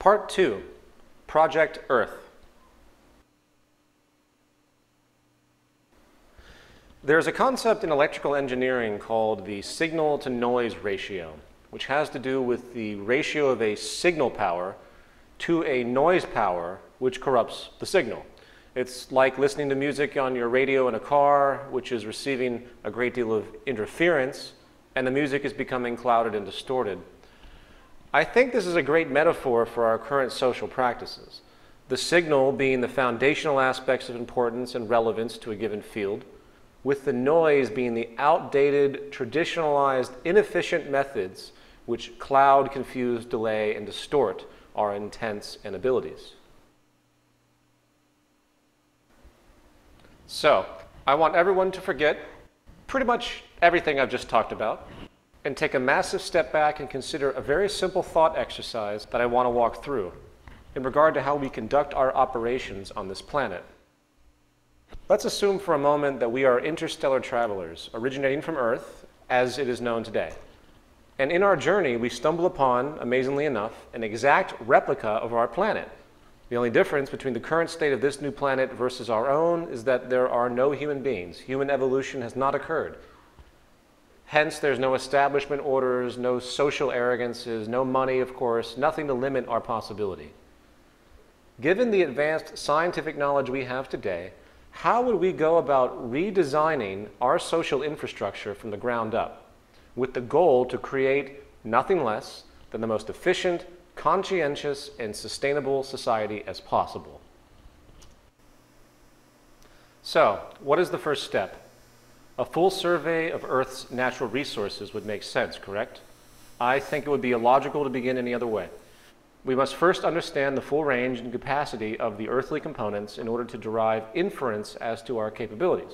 Part 2, Project Earth. There's a concept in electrical engineering called the signal-to-noise ratio, which has to do with the ratio of a signal power to a noise power which corrupts the signal. It's like listening to music on your radio in a car, which is receiving a great deal of interference, and the music is becoming clouded and distorted. I think this is a great metaphor for our current social practices. The signal being the foundational aspects of importance and relevance to a given field, with the noise being the outdated, traditionalized, inefficient methods which cloud, confuse, delay, and distort our intents and abilities. So, I want everyone to forget pretty much everything I've just talked about and take a massive step back and consider a very simple thought exercise that I want to walk through in regard to how we conduct our operations on this planet. Let's assume for a moment that we are interstellar travelers originating from Earth as it is known today. And in our journey, we stumble upon, amazingly enough, an exact replica of our planet. The only difference between the current state of this new planet versus our own is that there are no human beings. Human evolution has not occurred. Hence, there's no establishment orders, no social arrogances, no money, of course, nothing to limit our possibility. Given the advanced scientific knowledge we have today, how would we go about redesigning our social infrastructure from the ground up, with the goal to create nothing less than the most efficient, conscientious, and sustainable society as possible? So, what is the first step? A full survey of Earth's natural resources would make sense, correct? I think it would be illogical to begin any other way. We must first understand the full range and capacity of the earthly components in order to derive inference as to our capabilities.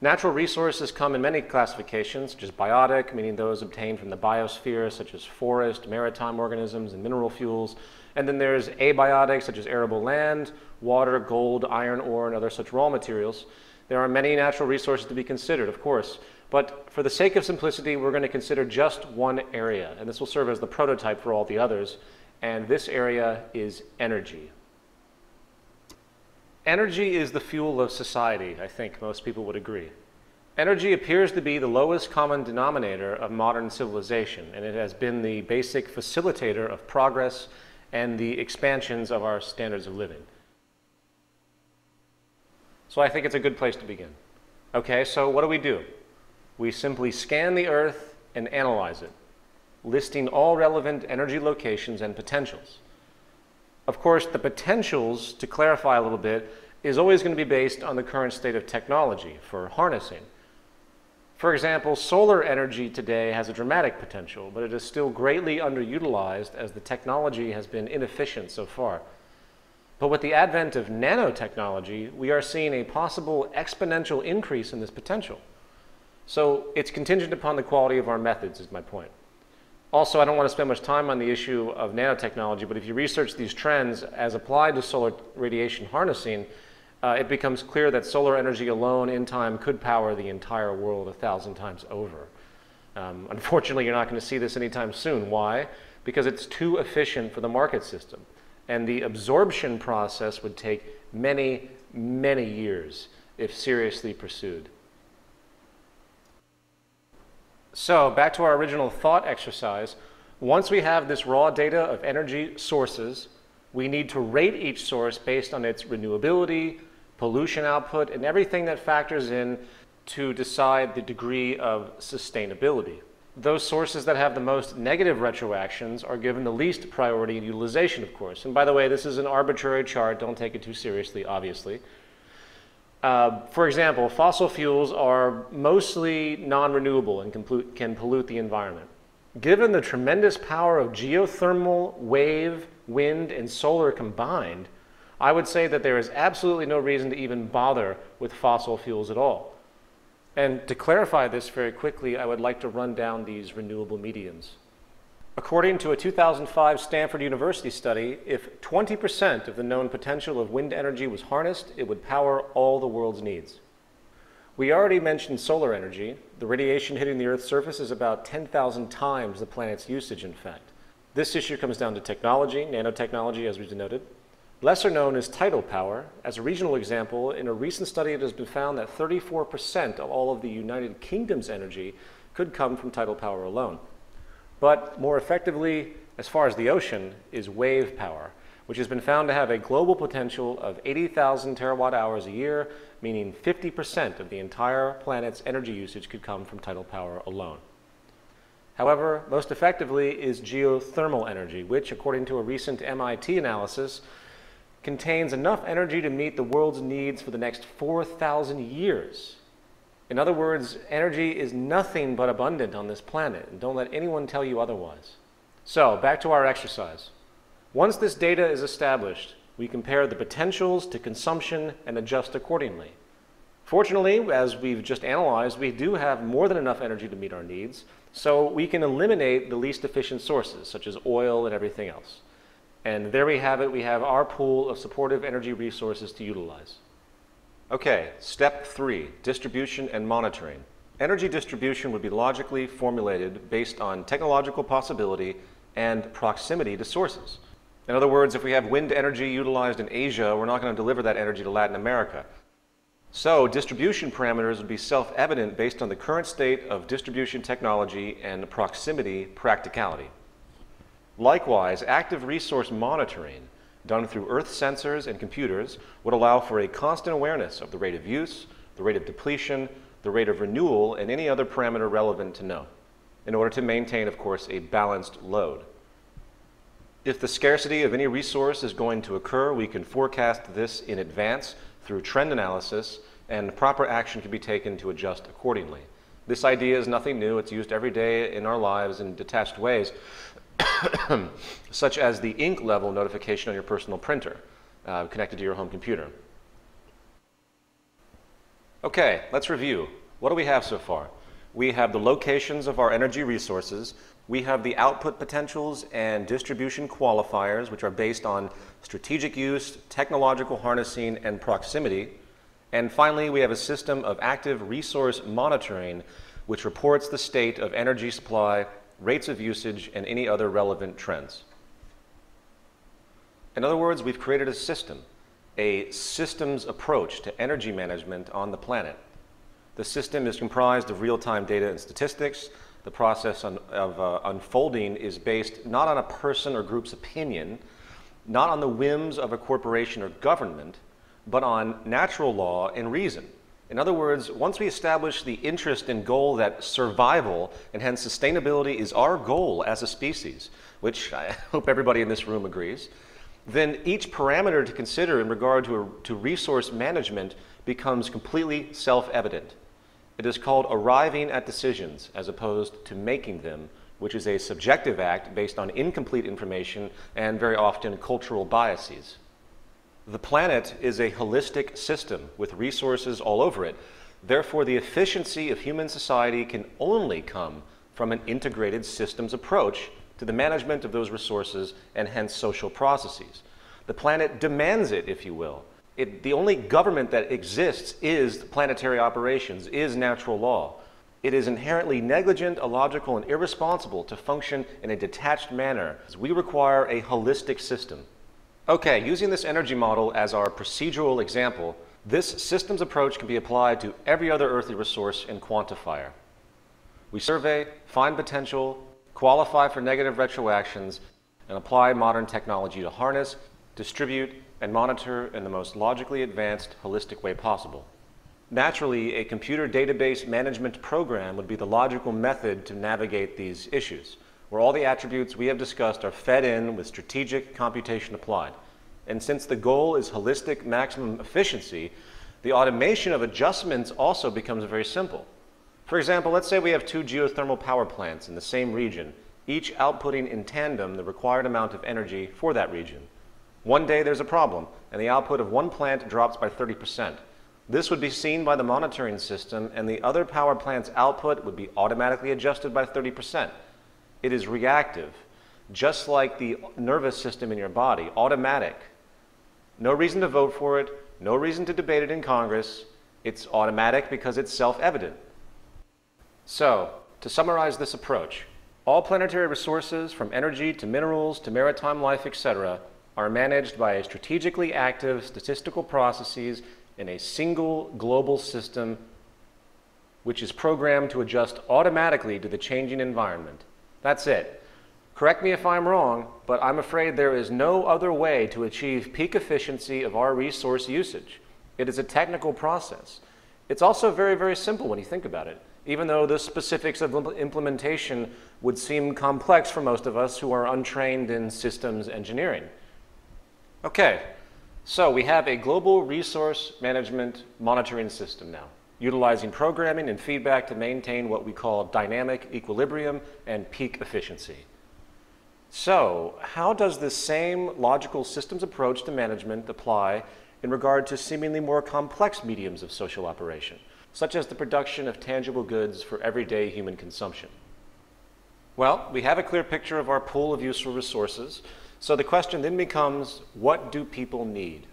Natural resources come in many classifications, such as biotic, meaning those obtained from the biosphere, such as forest, maritime organisms, and mineral fuels. And then there's abiotic, such as arable land, water, gold, iron ore, and other such raw materials. There are many natural resources to be considered, of course, but for the sake of simplicity, we're going to consider just one area, and this will serve as the prototype for all the others, and this area is energy. Energy is the fuel of society, I think most people would agree. Energy appears to be the lowest common denominator of modern civilization, and it has been the basic facilitator of progress and the expansions of our standards of living. So I think it's a good place to begin. Okay, so what do? We simply scan the Earth and analyze it, listing all relevant energy locations and potentials. Of course, the potentials, to clarify a little bit, is always going to be based on the current state of technology for harnessing. For example, solar energy today has a dramatic potential, but it is still greatly underutilized as the technology has been inefficient so far. But with the advent of nanotechnology, we are seeing a possible exponential increase in this potential. So it's contingent upon the quality of our methods, is my point. Also, I don't want to spend much time on the issue of nanotechnology, but if you research these trends as applied to solar radiation harnessing, it becomes clear that solar energy alone in time could power the entire world 1,000 times over. Unfortunately, you're not going to see this anytime soon. Why? Because it's too efficient for the market system. And the absorption process would take many, many years if seriously pursued. So, back to our original thought exercise. Once we have this raw data of energy sources, we need to rate each source based on its renewability, pollution output, and everything that factors in to decide the degree of sustainability. Those sources that have the most negative retroactions are given the least priority in utilization, of course. And by the way, this is an arbitrary chart. Don't take it too seriously, obviously. For example, fossil fuels are mostly non-renewable and can pollute the environment. Given the tremendous power of geothermal, wave, wind, and solar combined, I would say that there is absolutely no reason to even bother with fossil fuels at all. And to clarify this very quickly, I would like to run down these renewable mediums. According to a 2005 Stanford University study, if 20% of the known potential of wind energy was harnessed, it would power all the world's needs. We already mentioned solar energy. The radiation hitting the Earth's surface is about 10,000 times the planet's usage, in fact. This issue comes down to technology, nanotechnology as we denoted. Lesser known is tidal power. As a regional example, in a recent study it has been found that 34% of all of the United Kingdom's energy could come from tidal power alone. But more effectively, as far as the ocean, is wave power, which has been found to have a global potential of 80,000 terawatt hours a year, meaning 50% of the entire planet's energy usage could come from tidal power alone. However, most effectively is geothermal energy, which, according to a recent MIT analysis, contains enough energy to meet the world's needs for the next 4,000 years. In other words, energy is nothing but abundant on this planet, and don't let anyone tell you otherwise. So, back to our exercise. Once this data is established, we compare the potentials to consumption and adjust accordingly. Fortunately, as we've just analyzed, we do have more than enough energy to meet our needs, so we can eliminate the least efficient sources, such as oil and everything else. And there we have it. We have our pool of supportive energy resources to utilize. Okay, step 3, distribution and monitoring. Energy distribution would be logically formulated based on technological possibility and proximity to sources. In other words, if we have wind energy utilized in Asia, we're not going to deliver that energy to Latin America. So distribution parameters would be self-evident based on the current state of distribution technology and proximity practicality. Likewise, active resource monitoring done through Earth sensors and computers would allow for a constant awareness of the rate of use, the rate of depletion, the rate of renewal, and any other parameter relevant to know, in order to maintain, of course, a balanced load. If the scarcity of any resource is going to occur, we can forecast this in advance through trend analysis, and proper action can be taken to adjust accordingly. This idea is nothing new. It's used every day in our lives in detached ways, such as the ink level notification on your personal printer connected to your home computer. Okay, let's review. What do we have so far? We have the locations of our energy resources. We have the output potentials and distribution qualifiers, which are based on strategic use, technological harnessing, and proximity. And finally, we have a system of active resource monitoring, which reports the state of energy supply, rates of usage, and any other relevant trends. In other words, we've created a system, a systems approach to energy management on the planet. The system is comprised of real-time data and statistics. The process of unfolding is based not on a person or group's opinion, not on the whims of a corporation or government, but on natural law and reason. In other words, once we establish the interest and goal that survival and hence sustainability is our goal as a species, which I hope everybody in this room agrees, then each parameter to consider in regard to resource management becomes completely self-evident. It is called arriving at decisions as opposed to making them, which is a subjective act based on incomplete information and very often cultural biases. The planet is a holistic system with resources all over it. Therefore, the efficiency of human society can only come from an integrated systems approach to the management of those resources and hence social processes. The planet demands it, if you will. The only government that exists is planetary operations, is natural law. It is inherently negligent, illogical, and irresponsible to function in a detached manner. We require a holistic system. Okay, using this energy model as our procedural example, this systems approach can be applied to every other earthly resource and quantifier. We survey, find potential, qualify for negative retroactions, and apply modern technology to harness, distribute, and monitor in the most logically advanced, holistic way possible. Naturally, a computer database management program would be the logical method to navigate these issues, where all the attributes we have discussed are fed in with strategic computation applied. And since the goal is holistic maximum efficiency, the automation of adjustments also becomes very simple. For example, let's say we have 2 geothermal power plants in the same region, each outputting in tandem the required amount of energy for that region. One day there's a problem, and the output of one plant drops by 30%. This would be seen by the monitoring system, and the other power plant's output would be automatically adjusted by 30%. It is reactive, just like the nervous system in your body, automatic. No reason to vote for it, no reason to debate it in Congress. It's automatic because it's self-evident. So, to summarize this approach, All planetary resources, from energy to minerals to maritime life, etc., are managed by strategically active statistical processes in a single global system which is programmed to adjust automatically to the changing environment. That's it. Correct me if I'm wrong, but I'm afraid there is no other way to achieve peak efficiency of our resource usage. It is a technical process. It's also very, very simple when you think about it, even though the specifics of implementation would seem complex for most of us who are untrained in systems engineering. Okay, so we have a global resource management monitoring system now, utilizing programming and feedback to maintain what we call dynamic equilibrium and peak efficiency. So, how does this same logical systems approach to management apply in regard to seemingly more complex mediums of social operation, such as the production of tangible goods for everyday human consumption? Well, we have a clear picture of our pool of useful resources, so the question then becomes, what do people need?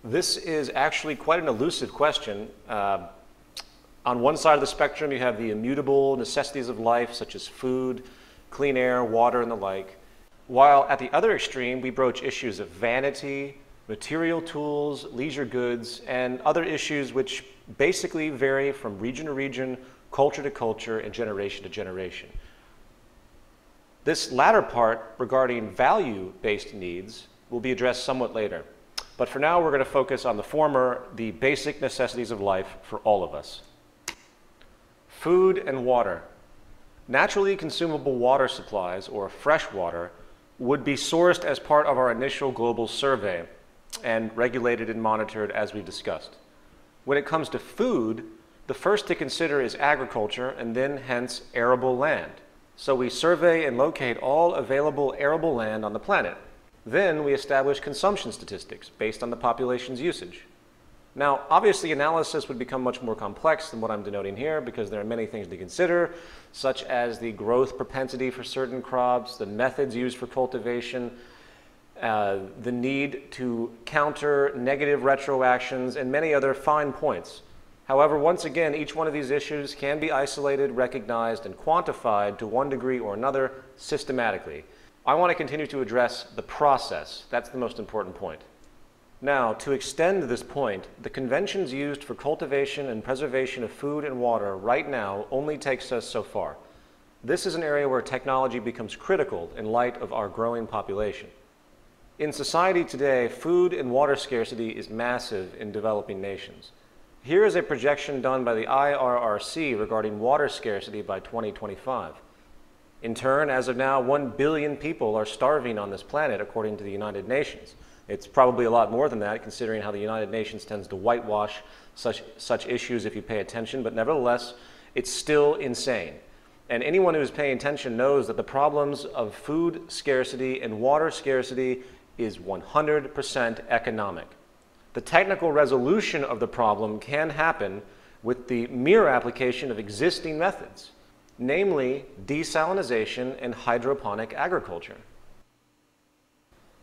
This is actually quite an elusive question. On one side of the spectrum, you have the immutable necessities of life, such as food, clean air, water, and the like, while at the other extreme, we broach issues of vanity, material tools, leisure goods, and other issues which basically vary from region to region, culture to culture, and generation to generation. This latter part regarding value-based needs will be addressed somewhat later. But for now, we're going to focus on the former, the basic necessities of life for all of us. Food and water. Naturally consumable water supplies, or fresh water, would be sourced as part of our initial global survey and regulated and monitored as we discussed. When it comes to food, the first to consider is agriculture and then hence arable land. So we survey and locate all available arable land on the planet. Then we establish consumption statistics based on the population's usage. Now, obviously, analysis would become much more complex than what I'm denoting here because there are many things to consider, such as the growth propensity for certain crops, the methods used for cultivation, the need to counter negative retroactions, and many other fine points. However, once again, each one of these issues can be isolated, recognized, and quantified to one degree or another systematically. I want to continue to address the process. That's the most important point. Now, to extend this point, the conventions used for cultivation and preservation of food and water right now only takes us so far. This is an area where technology becomes critical in light of our growing population. In society today, food and water scarcity is massive in developing nations. Here is a projection done by the IRRC regarding water scarcity by 2025. In turn, as of now, 1 billion people are starving on this planet according to the United Nations. It's probably a lot more than that, considering how the United Nations tends to whitewash such issues if you pay attention, but nevertheless, it's still insane. And anyone who is paying attention knows that the problems of food scarcity and water scarcity is 100% economic. The technical resolution of the problem can happen with the mere application of existing methods, namely desalination and hydroponic agriculture.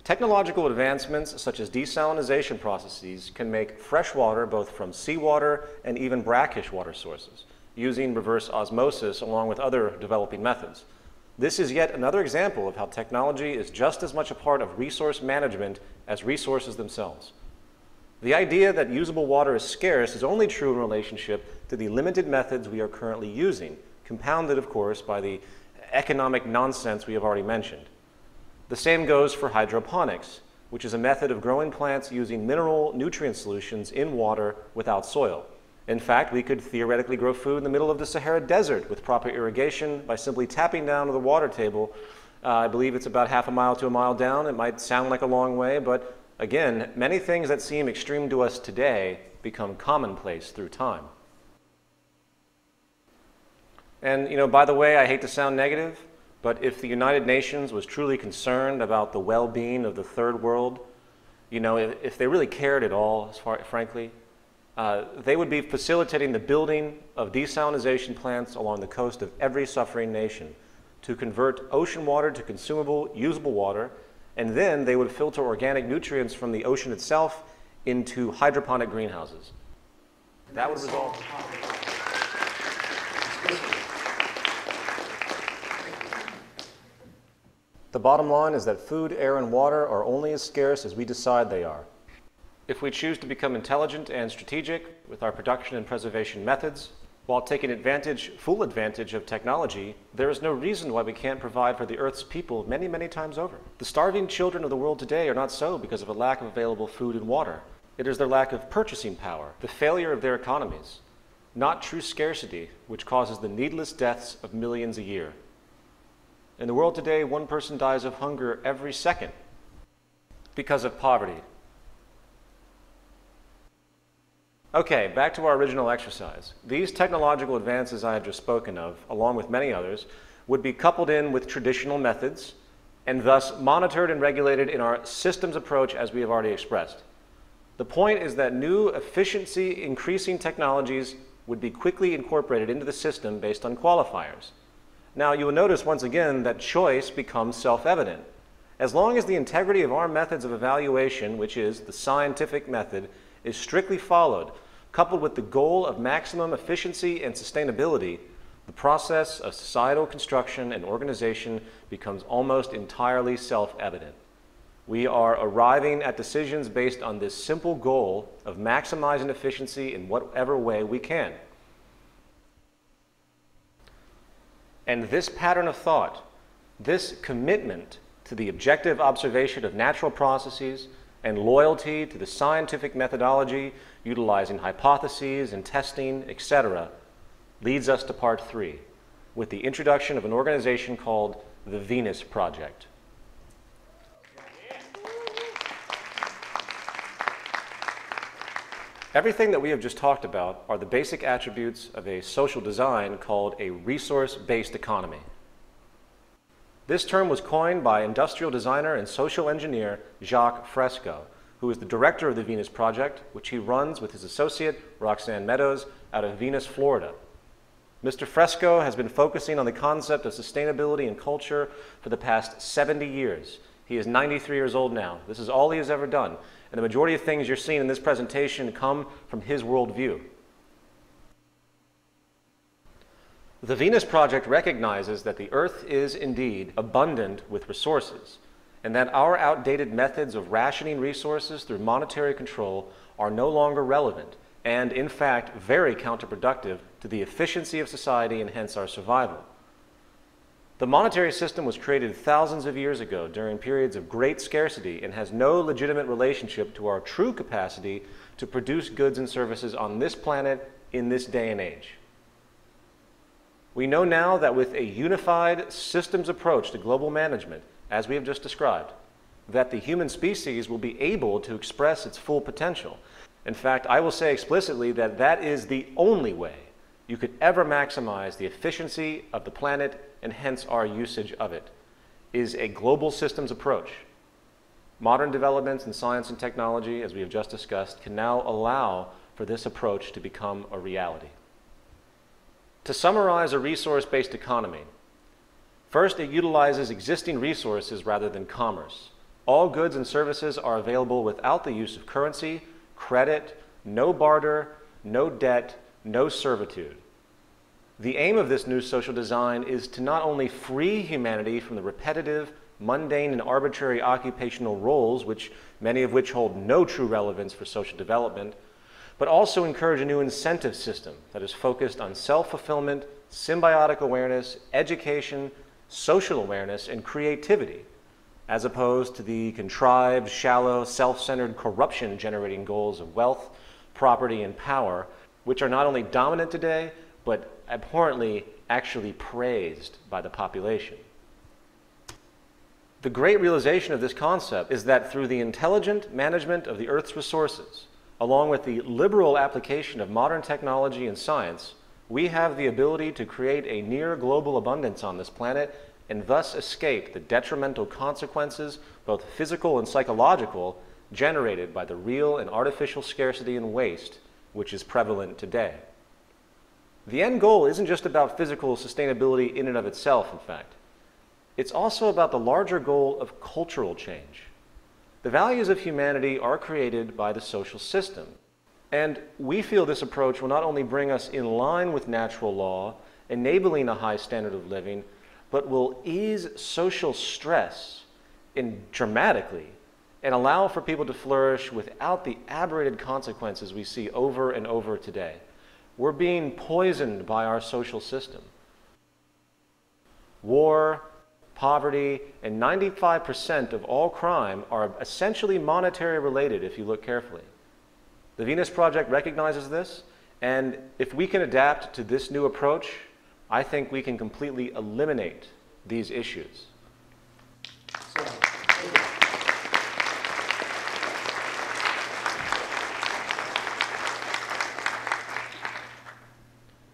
Technological advancements such as desalination processes can make fresh water both from seawater and even brackish water sources, using reverse osmosis along with other developing methods. This is yet another example of how technology is just as much a part of resource management as resources themselves. The idea that usable water is scarce is only true in relationship to the limited methods we are currently using, compounded, of course, by the economic nonsense we have already mentioned. The same goes for hydroponics, which is a method of growing plants using mineral nutrient solutions in water without soil. In fact, we could theoretically grow food in the middle of the Sahara Desert with proper irrigation by simply tapping down to the water table. I believe it's about half a mile to a mile down. It might sound like a long way, but again, many things that seem extreme to us today become commonplace through time. And, by the way, I hate to sound negative, but if the United Nations was truly concerned about the well-being of the third world, if they really cared at all, frankly, they would be facilitating the building of desalination plants along the coast of every suffering nation to convert ocean water to consumable, usable water, and then they would filter organic nutrients from the ocean itself into hydroponic greenhouses. That would resolve the problem. The bottom line is that food, air, and water are only as scarce as we decide they are. If we choose to become intelligent and strategic with our production and preservation methods, while taking full advantage of technology, there is no reason why we can't provide for the Earth's people many, many times over. The starving children of the world today are not so because of a lack of available food and water. It is their lack of purchasing power, the failure of their economies, not true scarcity, which causes the needless deaths of millions a year. In the world today, one person dies of hunger every second because of poverty. Okay, back to our original exercise. These technological advances I have just spoken of, along with many others, would be coupled in with traditional methods and thus monitored and regulated in our systems approach as we have already expressed. The point is that new efficiency-increasing technologies would be quickly incorporated into the system based on qualifiers. Now, you will notice once again that choice becomes self-evident. As long as the integrity of our methods of evaluation, which is the scientific method, is strictly followed, coupled with the goal of maximum efficiency and sustainability, the process of societal construction and organization becomes almost entirely self-evident. We are arriving at decisions based on this simple goal of maximizing efficiency in whatever way we can. And this pattern of thought, this commitment to the objective observation of natural processes and loyalty to the scientific methodology utilizing hypotheses and testing, etc., leads us to part 3, with the introduction of an organization called the Venus Project. Everything that we have just talked about are the basic attributes of a social design called a resource-based economy. This term was coined by industrial designer and social engineer Jacques Fresco, who is the director of the Venus Project, which he runs with his associate Roxanne Meadows out of Venus, Florida. Mr. Fresco has been focusing on the concept of sustainability and culture for the past 70 years. He is 93 years old now. This is all he has ever done, and the majority of things you're seeing in this presentation come from his worldview. The Venus Project recognizes that the Earth is indeed abundant with resources, and that our outdated methods of rationing resources through monetary control are no longer relevant, and in fact very counterproductive to the efficiency of society and hence our survival. The monetary system was created thousands of years ago during periods of great scarcity and has no legitimate relationship to our true capacity to produce goods and services on this planet in this day and age. We know now that with a unified systems approach to global management, as we have just described, that the human species will be able to express its full potential. In fact, I will say explicitly that that is the only way you could ever maximize the efficiency of the planet and hence our usage of it, is a global systems approach. Modern developments in science and technology, as we have just discussed, can now allow for this approach to become a reality. To summarize a resource-based economy, first, it utilizes existing resources rather than commerce. All goods and services are available without the use of currency, credit, no barter, no debt, no servitude. The aim of this new social design is to not only free humanity from the repetitive, mundane, and arbitrary occupational roles, many of which hold no true relevance for social development, but also encourage a new incentive system that is focused on self-fulfillment, symbiotic awareness, education, social awareness, and creativity, as opposed to the contrived, shallow, self-centered, corruption-generating goals of wealth, property, and power, which are not only dominant today, but abhorrently actually praised by the population. The great realization of this concept is that through the intelligent management of the Earth's resources, along with the liberal application of modern technology and science, we have the ability to create a near global abundance on this planet and thus escape the detrimental consequences, both physical and psychological, generated by the real and artificial scarcity and waste which is prevalent today. The end goal isn't just about physical sustainability in and of itself, in fact. It's also about the larger goal of cultural change. The values of humanity are created by the social system, and we feel this approach will not only bring us in line with natural law, enabling a high standard of living, but will ease social stress dramatically and allow for people to flourish without the aberrated consequences we see over and over today. We're being poisoned by our social system. War, poverty, and 95% of all crime are essentially monetary related if you look carefully. The Venus Project recognizes this, and if we can adapt to this new approach, I think we can completely eliminate these issues.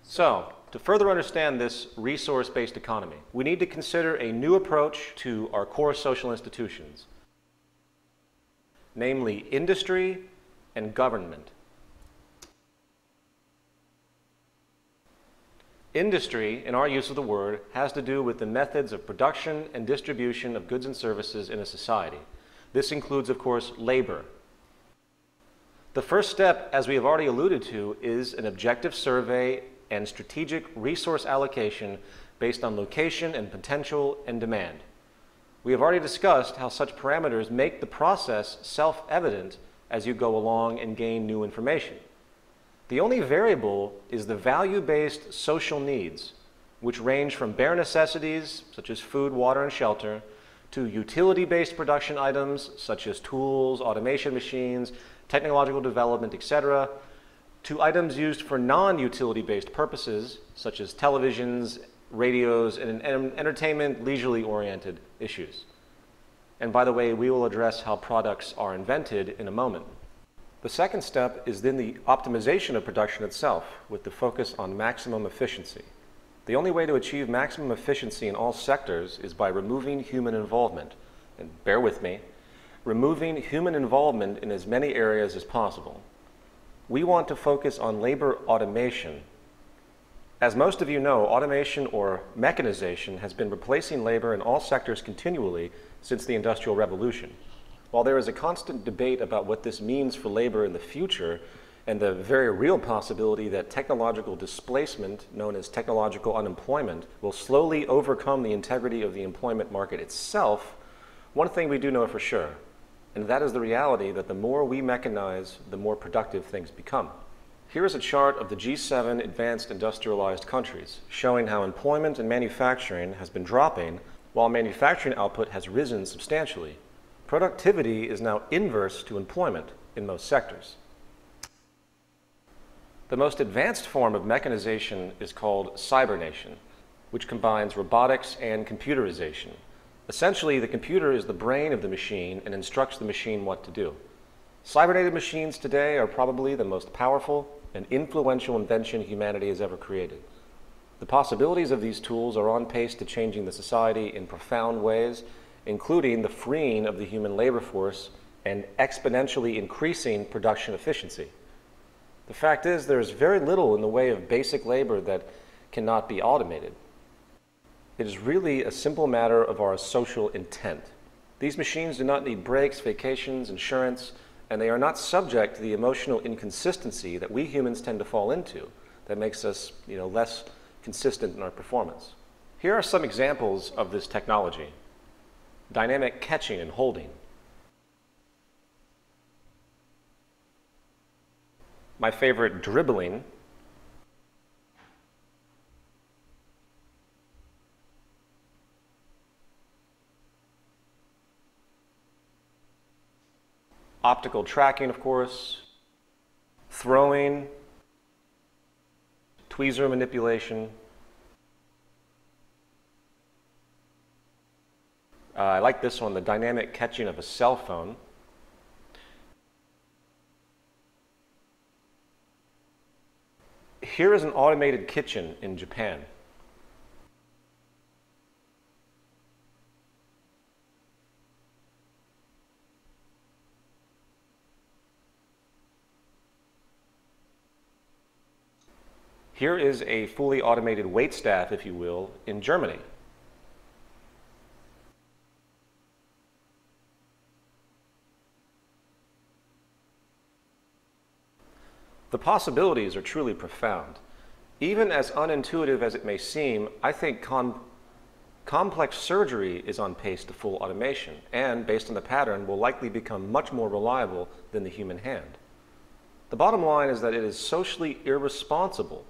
So, to further understand this resource-based economy, we need to consider a new approach to our core social institutions, namely industry and government. Industry, in our use of the word, has to do with the methods of production and distribution of goods and services in a society. This includes, of course, labor. The first step, as we have already alluded to, is an objective survey and strategic resource allocation based on location and potential and demand. We have already discussed how such parameters make the process self-evident as you go along and gain new information. The only variable is the value-based social needs, which range from bare necessities, such as food, water, and shelter, to utility-based production items, such as tools, automation machines, technological development, etc., to items used for non-utility-based purposes, such as televisions, radios, and entertainment, leisurely-oriented issues. And by the way, we will address how products are invented in a moment. The second step is then the optimization of production itself, with the focus on maximum efficiency. The only way to achieve maximum efficiency in all sectors is by removing human involvement. And bear with me, removing human involvement in as many areas as possible. We want to focus on labor automation. As most of you know, automation or mechanization has been replacing labor in all sectors continually since the Industrial Revolution. While there is a constant debate about what this means for labor in the future, and the very real possibility that technological displacement, known as technological unemployment, will slowly overcome the integrity of the employment market itself, one thing we do know for sure, and that is the reality that the more we mechanize, the more productive things become. Here is a chart of the G7 advanced industrialized countries, showing how employment and manufacturing has been dropping, while manufacturing output has risen substantially. Productivity is now inverse to employment in most sectors. The most advanced form of mechanization is called cybernation, which combines robotics and computerization. Essentially, the computer is the brain of the machine and instructs the machine what to do. Cybernated machines today are probably the most powerful and influential invention humanity has ever created. The possibilities of these tools are on pace to changing the society in profound ways, including the freeing of the human labor force and exponentially increasing production efficiency. The fact is, there is very little in the way of basic labor that cannot be automated. It is really a simple matter of our social intent. These machines do not need breaks, vacations, insurance, and they are not subject to the emotional inconsistency that we humans tend to fall into that makes us, less consistent in our performance. Here are some examples of this technology. Dynamic catching and holding. My favorite, dribbling. Optical tracking, of course, throwing, tweezer manipulation. I like this one, the dynamic catching of a cell phone. Here is an automated kitchen in Japan. Here is a fully automated waitstaff, if you will, in Germany. The possibilities are truly profound. Even as unintuitive as it may seem, I think Complex surgery is on pace to full automation and, based on the pattern, will likely become much more reliable than the human hand. The bottom line is that it is socially irresponsible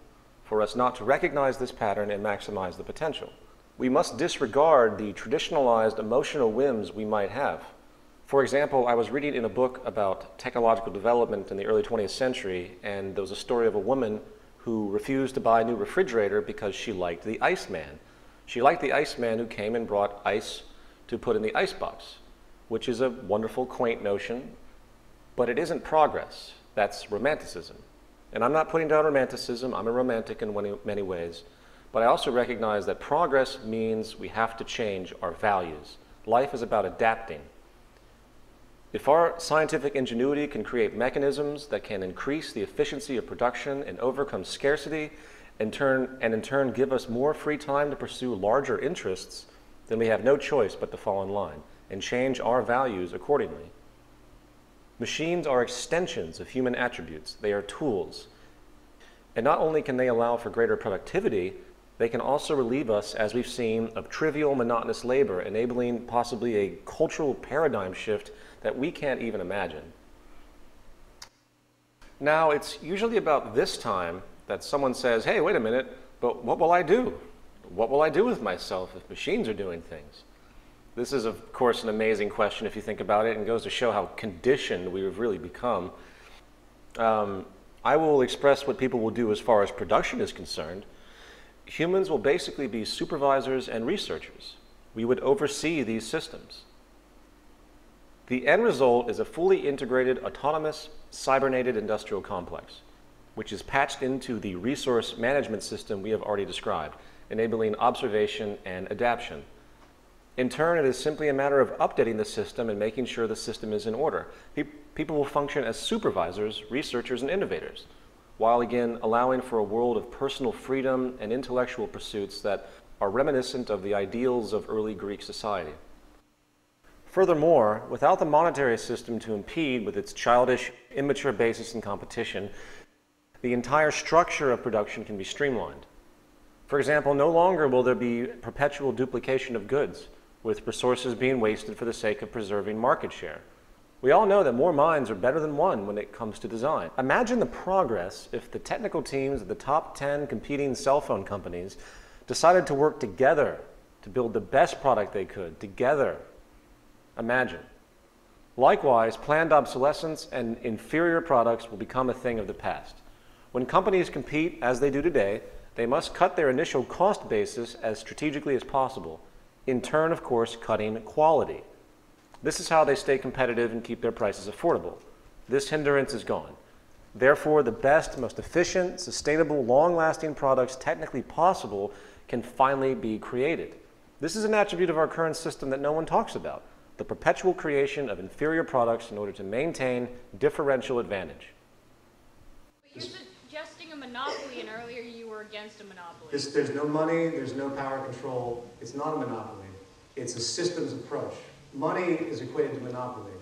for us not to recognize this pattern and maximize the potential. We must disregard the traditionalized emotional whims we might have. For example, I was reading in a book about technological development in the early 20th century, and there was a story of a woman who refused to buy a new refrigerator because she liked the Iceman. She liked the Iceman who came and brought ice to put in the icebox, which is a wonderful, quaint notion, but it isn't progress. That's romanticism. And I'm not putting down romanticism. I'm a romantic in many ways. But I also recognize that progress means we have to change our values. Life is about adapting. If our scientific ingenuity can create mechanisms that can increase the efficiency of production and overcome scarcity, and in turn give us more free time to pursue larger interests, then we have no choice but to fall in line and change our values accordingly. Machines are extensions of human attributes. They are tools. And not only can they allow for greater productivity, they can also relieve us, as we've seen, of trivial, monotonous labor, enabling possibly a cultural paradigm shift that we can't even imagine. Now, it's usually about this time that someone says, hey, wait a minute, but what will I do? What will I do with myself if machines are doing things? This is, of course, an amazing question if you think about it, and goes to show how conditioned we have really become. I will express what people will do as far as production is concerned. Humans will basically be supervisors and researchers. We would oversee these systems. The end result is a fully integrated, autonomous, cybernated industrial complex, which is patched into the resource management system we have already described, enabling observation and adaptation. In turn, it is simply a matter of updating the system and making sure the system is in order. People will function as supervisors, researchers, and innovators, while again allowing for a world of personal freedom and intellectual pursuits that are reminiscent of the ideals of early Greek society. Furthermore, without the monetary system to impede with its childish, immature basis in competition, the entire structure of production can be streamlined. For example, no longer will there be perpetual duplication of goods, with resources being wasted for the sake of preserving market share. We all know that more minds are better than one when it comes to design. Imagine the progress if the technical teams of the top 10 competing cell phone companies decided to work together to build the best product they could, together. Imagine. Likewise, planned obsolescence and inferior products will become a thing of the past. When companies compete, as they do today, they must cut their initial cost basis as strategically as possible, in turn, of course, cutting quality. This is how they stay competitive and keep their prices affordable. This hindrance is gone. Therefore, the best, most efficient, sustainable, long-lasting products technically possible can finally be created. This is an attribute of our current system that no one talks about, the perpetual creation of inferior products in order to maintain differential advantage. But you're suggesting a monopoly, and earlier you were against a monopoly. There's no money, there's no power control. It's not a monopoly. It's a systems approach. Money is equated to monopoly.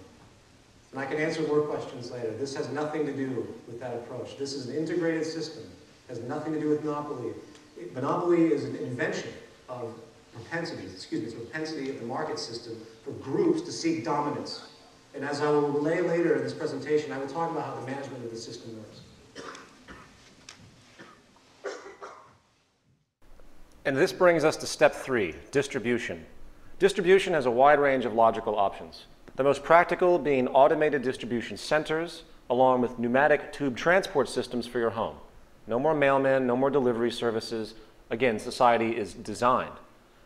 And I can answer more questions later. This has nothing to do with that approach. This is an integrated system. It has nothing to do with monopoly. Monopoly is an invention of propensities, it's a propensity of the market system for groups to seek dominance. And as I will relay later in this presentation, I will talk about how the management of the system works. And this brings us to step 3, distribution. Distribution has a wide range of logical options. The most practical being automated distribution centers, along with pneumatic tube transport systems for your home. No more mailmen, no more delivery services. Again, society is designed.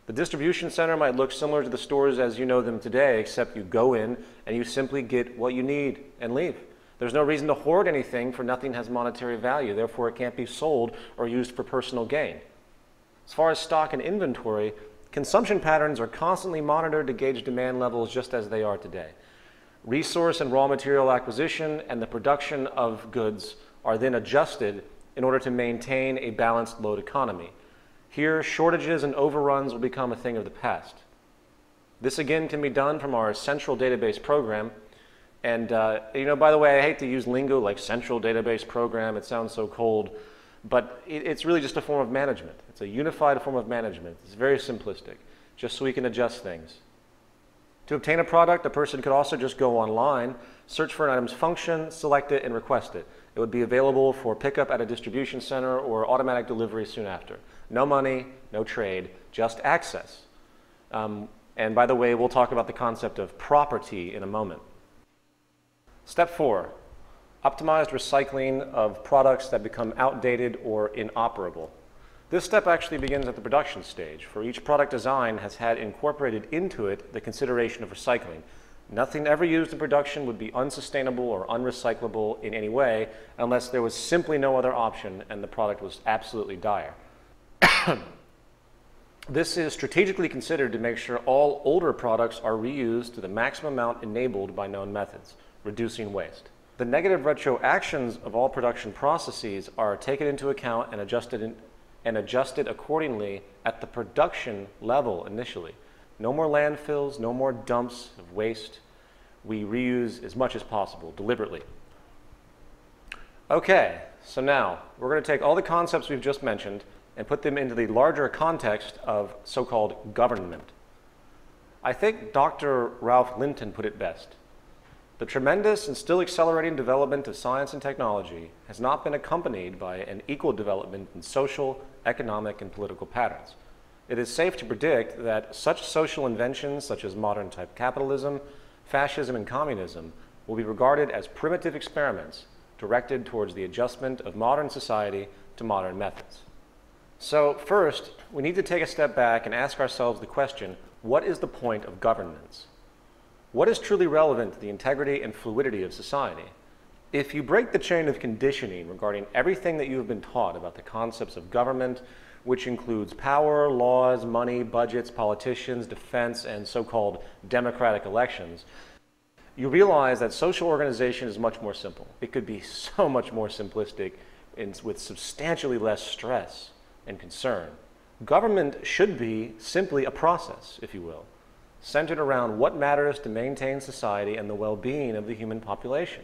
The distribution center might look similar to the stores as you know them today, except you go in and you simply get what you need and leave. There's no reason to hoard anything, for nothing has monetary value. Therefore, it can't be sold or used for personal gain. As far as stock and inventory, consumption patterns are constantly monitored to gauge demand levels just as they are today. Resource and raw material acquisition and the production of goods are then adjusted in order to maintain a balanced load economy. Here, shortages and overruns will become a thing of the past. This again can be done from our central database program. And by the way, I hate to use lingo like central database program. It sounds so cold. But it's really just a form of management. It's a unified form of management. It's very simplistic. just so we can adjust things. To obtain a product, a person could also just go online, search for an item's function, select it, and request it. It would be available for pickup at a distribution center or automatic delivery soon after. No money, no trade, just access. And by the way, we'll talk about the concept of property in a moment. Step 4, optimized recycling of products that become outdated or inoperable. This step actually begins at the production stage, for each product design has had incorporated into it the consideration of recycling. Nothing ever used in production would be unsustainable or unrecyclable in any way unless there was simply no other option and the product was absolutely dire. This is strategically considered to make sure all older products are reused to the maximum amount enabled by known methods, reducing waste. The negative retroactions of all production processes are taken into account and adjusted accordingly at the production level initially. No more landfills, no more dumps of waste. We reuse as much as possible, deliberately. Okay, so now we're going to take all the concepts we've just mentioned and put them into the larger context of so-called government. I think Dr. Ralph Linton put it best. The tremendous and still accelerating development of science and technology has not been accompanied by an equal development in social, economic, and political patterns. It is safe to predict that such social inventions such as modern-type capitalism, fascism, and communism will be regarded as primitive experiments directed towards the adjustment of modern society to modern methods. So first, we need to take a step back and ask ourselves the question, what is the point of governance? What is truly relevant to the integrity and fluidity of society? If you break the chain of conditioning regarding everything that you have been taught about the concepts of government, which includes power, laws, money, budgets, politicians, defense, and so-called democratic elections, you realize that social organization is much more simple. It could be so much more simplistic and with substantially less stress and concern. Government should be simply a process, if you will, centered around what matters to maintain society and the well-being of the human population.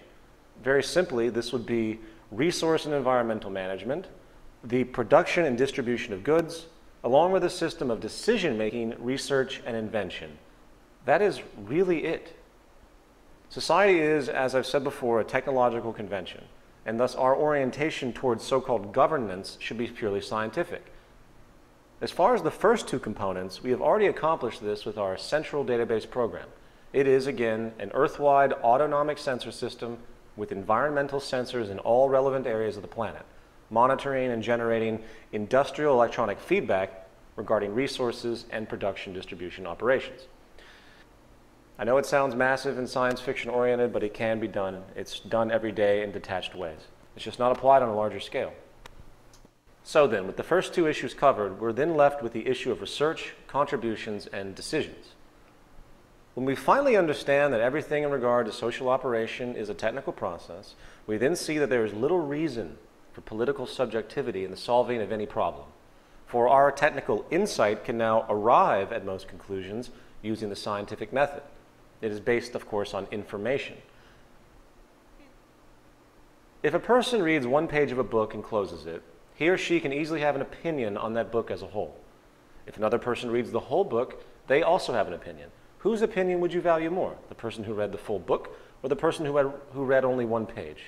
Very simply, this would be resource and environmental management, the production and distribution of goods, along with a system of decision-making, research, and invention. That is really it. Society is, as I've said before, a technological convention, and thus our orientation towards so-called governance should be purely scientific. As far as the first two components, we have already accomplished this with our central database program. It is, again, an Earth-wide autonomic sensor system with environmental sensors in all relevant areas of the planet, monitoring and generating industrial electronic feedback regarding resources and production distribution operations. I know it sounds massive and science fiction oriented, but it can be done. It's done every day in detached ways. It's just not applied on a larger scale. So then, with the first two issues covered, we're then left with the issue of research, contributions, and decisions. When we finally understand that everything in regard to social operation is a technical process, we then see that there is little reason for political subjectivity in the solving of any problem. For our technical insight can now arrive at most conclusions using the scientific method. It is based, of course, on information. If a person reads one page of a book and closes it, he or she can easily have an opinion on that book as a whole. If another person reads the whole book, they also have an opinion. Whose opinion would you value more? The person who read the full book or the person who read only one page?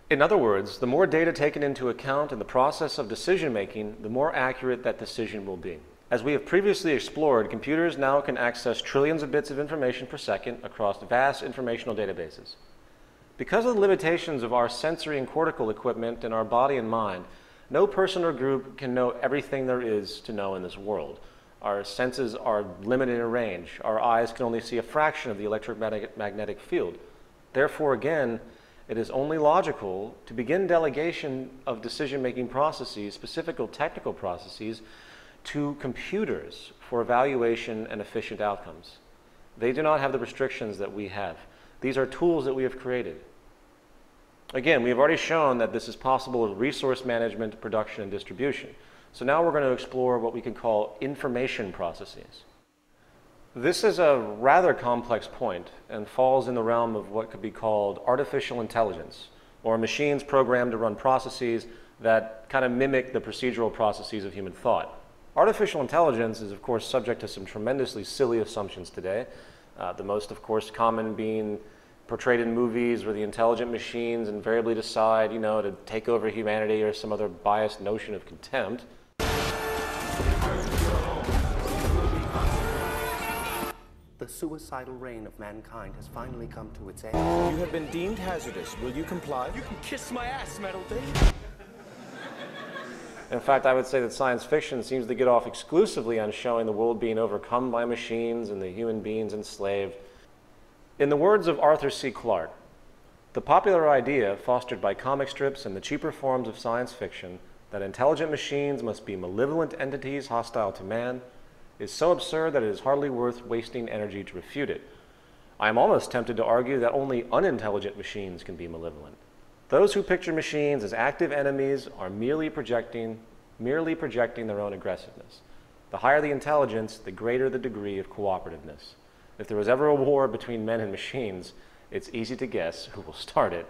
In other words, the more data taken into account in the process of decision making, the more accurate that decision will be. As we have previously explored, computers now can access trillions of bits of information per second across vast informational databases. Because of the limitations of our sensory and cortical equipment in our body and mind, no person or group can know everything there is to know in this world. Our senses are limited in range. Our eyes can only see a fraction of the electromagnetic field. Therefore, again, it is only logical to begin delegation of decision-making processes, specifically technical processes, to computers for evaluation and efficient outcomes. They do not have the restrictions that we have. These are tools that we have created. Again, we have already shown that this is possible with resource management, production, and distribution. So now we're going to explore what we can call information processes. This is a rather complex point and falls in the realm of what could be called artificial intelligence, or machines programmed to run processes that kind of mimic the procedural processes of human thought. Artificial intelligence is, of course, subject to some tremendously silly assumptions today. The most, of course, common being portrayed in movies where the intelligent machines invariably decide, to take over humanity, or some other biased notion of contempt. The suicidal reign of mankind has finally come to its end. You have been deemed hazardous. Will you comply? You can kiss my ass, Metal Dick. In fact, I would say that science fiction seems to get off exclusively on showing the world being overcome by machines and the human beings enslaved. In the words of Arthur C. Clarke, the popular idea, fostered by comic strips and the cheaper forms of science fiction, that intelligent machines must be malevolent entities hostile to man, is so absurd that it is hardly worth wasting energy to refute it. I am almost tempted to argue that only unintelligent machines can be malevolent. Those who picture machines as active enemies are merely projecting their own aggressiveness. The higher the intelligence, the greater the degree of cooperativeness. If there was ever a war between men and machines, it's easy to guess who will start it.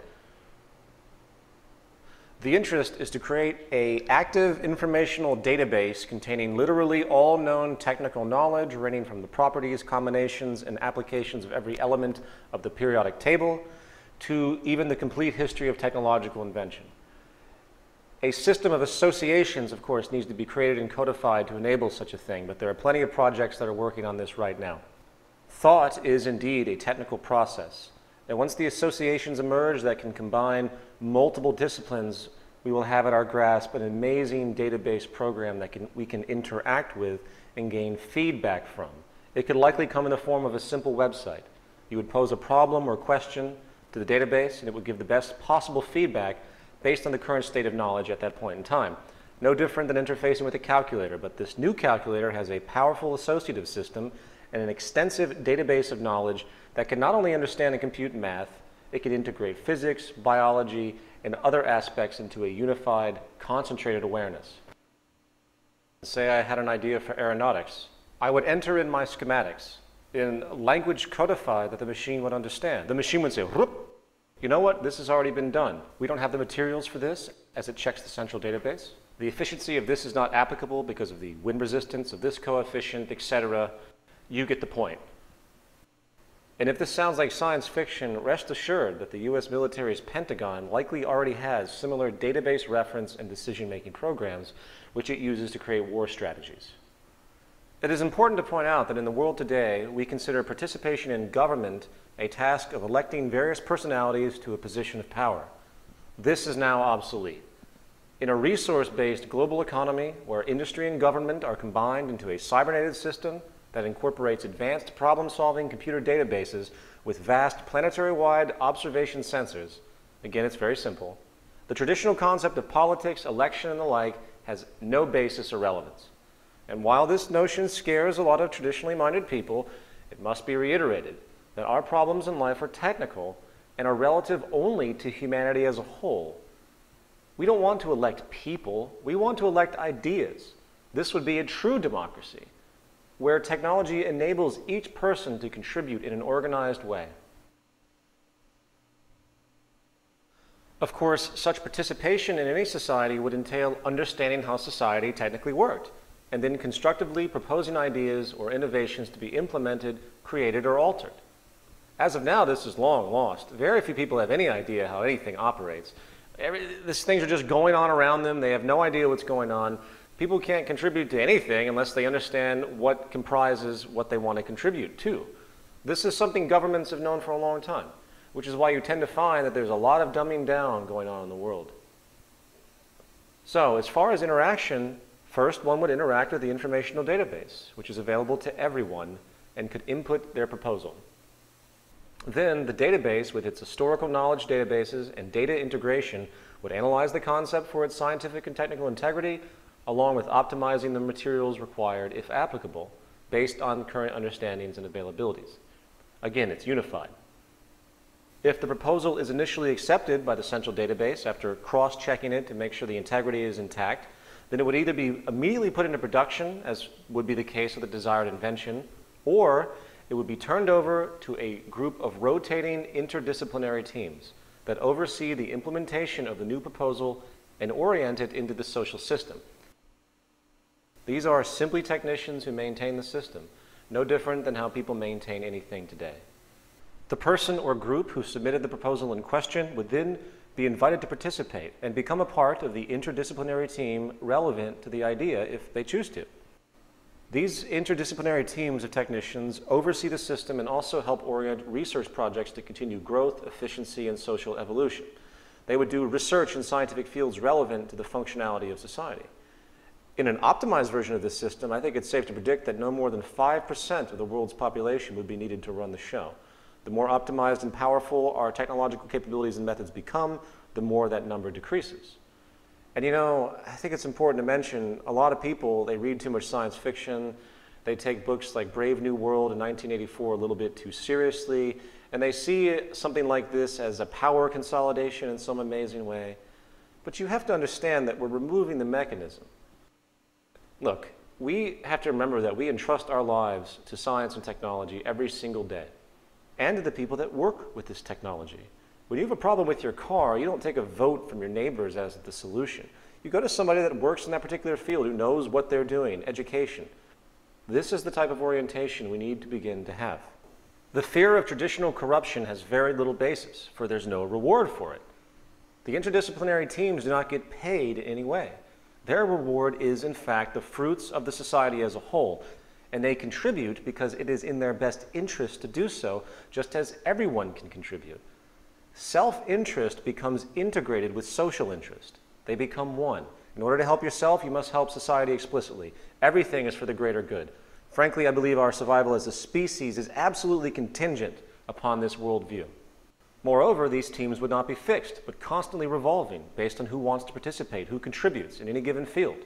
The interest is to create an active informational database containing literally all known technical knowledge, ranging from the properties, combinations, and applications of every element of the periodic table to even the complete history of technological invention. A system of associations, of course, needs to be created and codified to enable such a thing, but there are plenty of projects that are working on this right now. Thought is indeed a technical process, and once the associations emerge that can combine multiple disciplines, we will have at our grasp an amazing database program that we can interact with and gain feedback from. It could likely come in the form of a simple website. You would pose a problem or question to the database, and it would give the best possible feedback based on the current state of knowledge at that point in time. No different than interfacing with a calculator, but this new calculator has a powerful associative system and an extensive database of knowledge that can not only understand and compute math, it can integrate physics, biology, and other aspects into a unified, concentrated awareness. Say I had an idea for aeronautics. I would enter in my schematics in language codified that the machine would understand. The machine would say, whoop, you know what, this has already been done. We don't have the materials for this, as it checks the central database. The efficiency of this is not applicable because of the wind resistance of this coefficient, etc. You get the point. And if this sounds like science fiction, rest assured that the US military's Pentagon likely already has similar database reference and decision-making programs which it uses to create war strategies. It is important to point out that in the world today, we consider participation in government a task of electing various personalities to a position of power. This is now obsolete. In a resource-based global economy where industry and government are combined into a cybernetic system that incorporates advanced problem-solving computer databases with vast planetary-wide observation sensors, again, it's very simple, the traditional concept of politics, election, and the like has no basis or relevance. And while this notion scares a lot of traditionally minded people, it must be reiterated that our problems in life are technical and are relative only to humanity as a whole. We don't want to elect people, we want to elect ideas. This would be a true democracy, where technology enables each person to contribute in an organized way. Of course, such participation in any society would entail understanding how society technically worked, and then constructively proposing ideas or innovations to be implemented, created, or altered. As of now, this is long lost. Very few people have any idea how anything operates. These things are just going on around them. They have no idea what's going on. People can't contribute to anything unless they understand what comprises what they want to contribute to. This is something governments have known for a long time, which is why you tend to find that there's a lot of dumbing down going on in the world. So, as far as interaction, first one would interact with the informational database, which is available to everyone and could input their proposal. Then, the database, with its historical knowledge databases and data integration, would analyze the concept for its scientific and technical integrity, along with optimizing the materials required, if applicable, based on current understandings and availabilities. Again, it's unified. If the proposal is initially accepted by the central database after cross-checking it to make sure the integrity is intact, then it would either be immediately put into production, as would be the case with the desired invention, or it would be turned over to a group of rotating interdisciplinary teams that oversee the implementation of the new proposal and orient it into the social system. These are simply technicians who maintain the system, no different than how people maintain anything today. The person or group who submitted the proposal in question would then be invited to participate and become a part of the interdisciplinary team relevant to the idea if they choose to. These interdisciplinary teams of technicians oversee the system and also help orient research projects to continue growth, efficiency, and social evolution. They would do research in scientific fields relevant to the functionality of society. In an optimized version of this system, I think it's safe to predict that no more than 5% of the world's population would be needed to run the show. The more optimized and powerful our technological capabilities and methods become, the more that number decreases. And you know, I think it's important to mention, a lot of people, they read too much science fiction, they take books like Brave New World in 1984 a little bit too seriously, and they see something like this as a power consolidation in some amazing way. But you have to understand that we're removing the mechanism. Look, we have to remember that we entrust our lives to science and technology every single day, and to the people that work with this technology. When you have a problem with your car, you don't take a vote from your neighbors as the solution. You go to somebody that works in that particular field, who knows what they're doing, education. This is the type of orientation we need to begin to have. The fear of traditional corruption has very little basis, for there's no reward for it. The interdisciplinary teams do not get paid in any way. Their reward is, in fact, the fruits of the society as a whole, and they contribute because it is in their best interest to do so, just as everyone can contribute. Self-interest becomes integrated with social interest. They become one. In order to help yourself, you must help society explicitly. Everything is for the greater good. Frankly, I believe our survival as a species is absolutely contingent upon this worldview. Moreover, these teams would not be fixed, but constantly revolving based on who wants to participate, who contributes in any given field.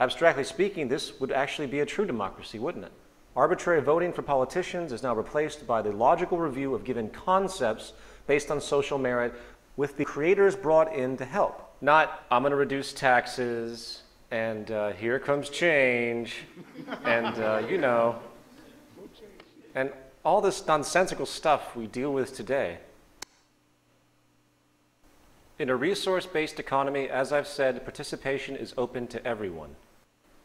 Abstractly speaking, this would actually be a true democracy, wouldn't it? Arbitrary voting for politicians is now replaced by the logical review of given concepts based on social merit, with the creators brought in to help. Not, I'm going to reduce taxes, and here comes change, and you know, and all this nonsensical stuff we deal with today. In a resource-based economy, as I've said, participation is open to everyone.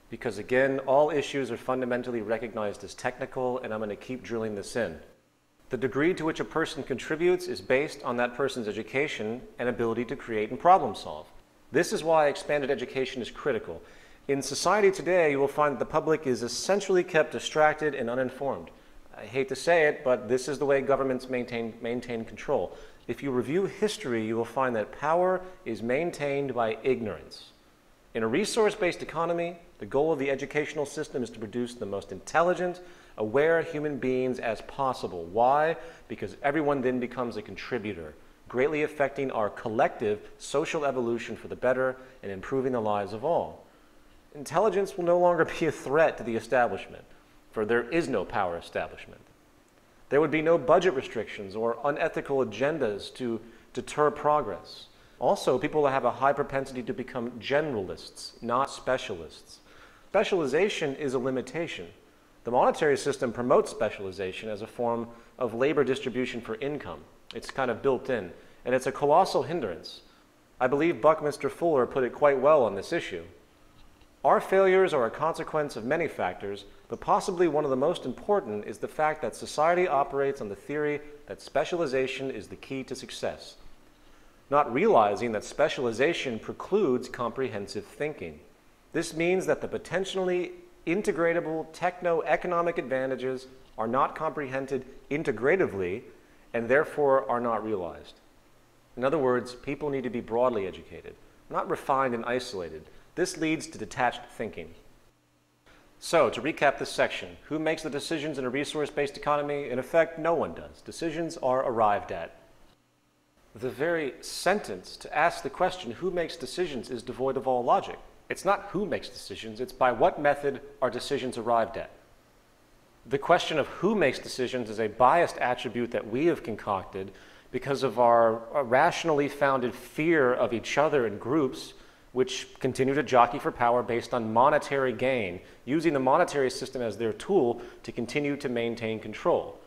Because again, all issues are fundamentally recognized as technical, and I'm going to keep drilling this in. The degree to which a person contributes is based on that person's education and ability to create and problem solve. This is why expanded education is critical. In society today, you will find that the public is essentially kept distracted and uninformed. I hate to say it, but this is the way governments maintain control. If you review history, you will find that power is maintained by ignorance. In a resource-based economy, the goal of the educational system is to produce the most intelligent, aware human beings as possible. Why? Because everyone then becomes a contributor, greatly affecting our collective social evolution for the better and improving the lives of all. Intelligence will no longer be a threat to the establishment, for there is no power establishment. There would be no budget restrictions or unethical agendas to deter progress. Also, people will have a high propensity to become generalists, not specialists. Specialization is a limitation. The monetary system promotes specialization as a form of labor distribution for income. It's kind of built in, and it's a colossal hindrance. I believe Buckminster Fuller put it quite well on this issue. Our failures are a consequence of many factors, but possibly one of the most important is the fact that society operates on the theory that specialization is the key to success, not realizing that specialization precludes comprehensive thinking. This means that the potentially integratable techno-economic advantages are not comprehended integratively and therefore are not realized. In other words, people need to be broadly educated, not refined and isolated. This leads to detached thinking. So, to recap this section, who makes the decisions in a resource-based economy? In effect, no one does. Decisions are arrived at. The very sentence to ask the question, who makes decisions, is devoid of all logic. It's not who makes decisions, it's by what method are decisions arrived at. The question of who makes decisions is a biased attribute that we have concocted because of our rationally founded fear of each other in groups which continue to jockey for power based on monetary gain, using the monetary system as their tool to continue to maintain control.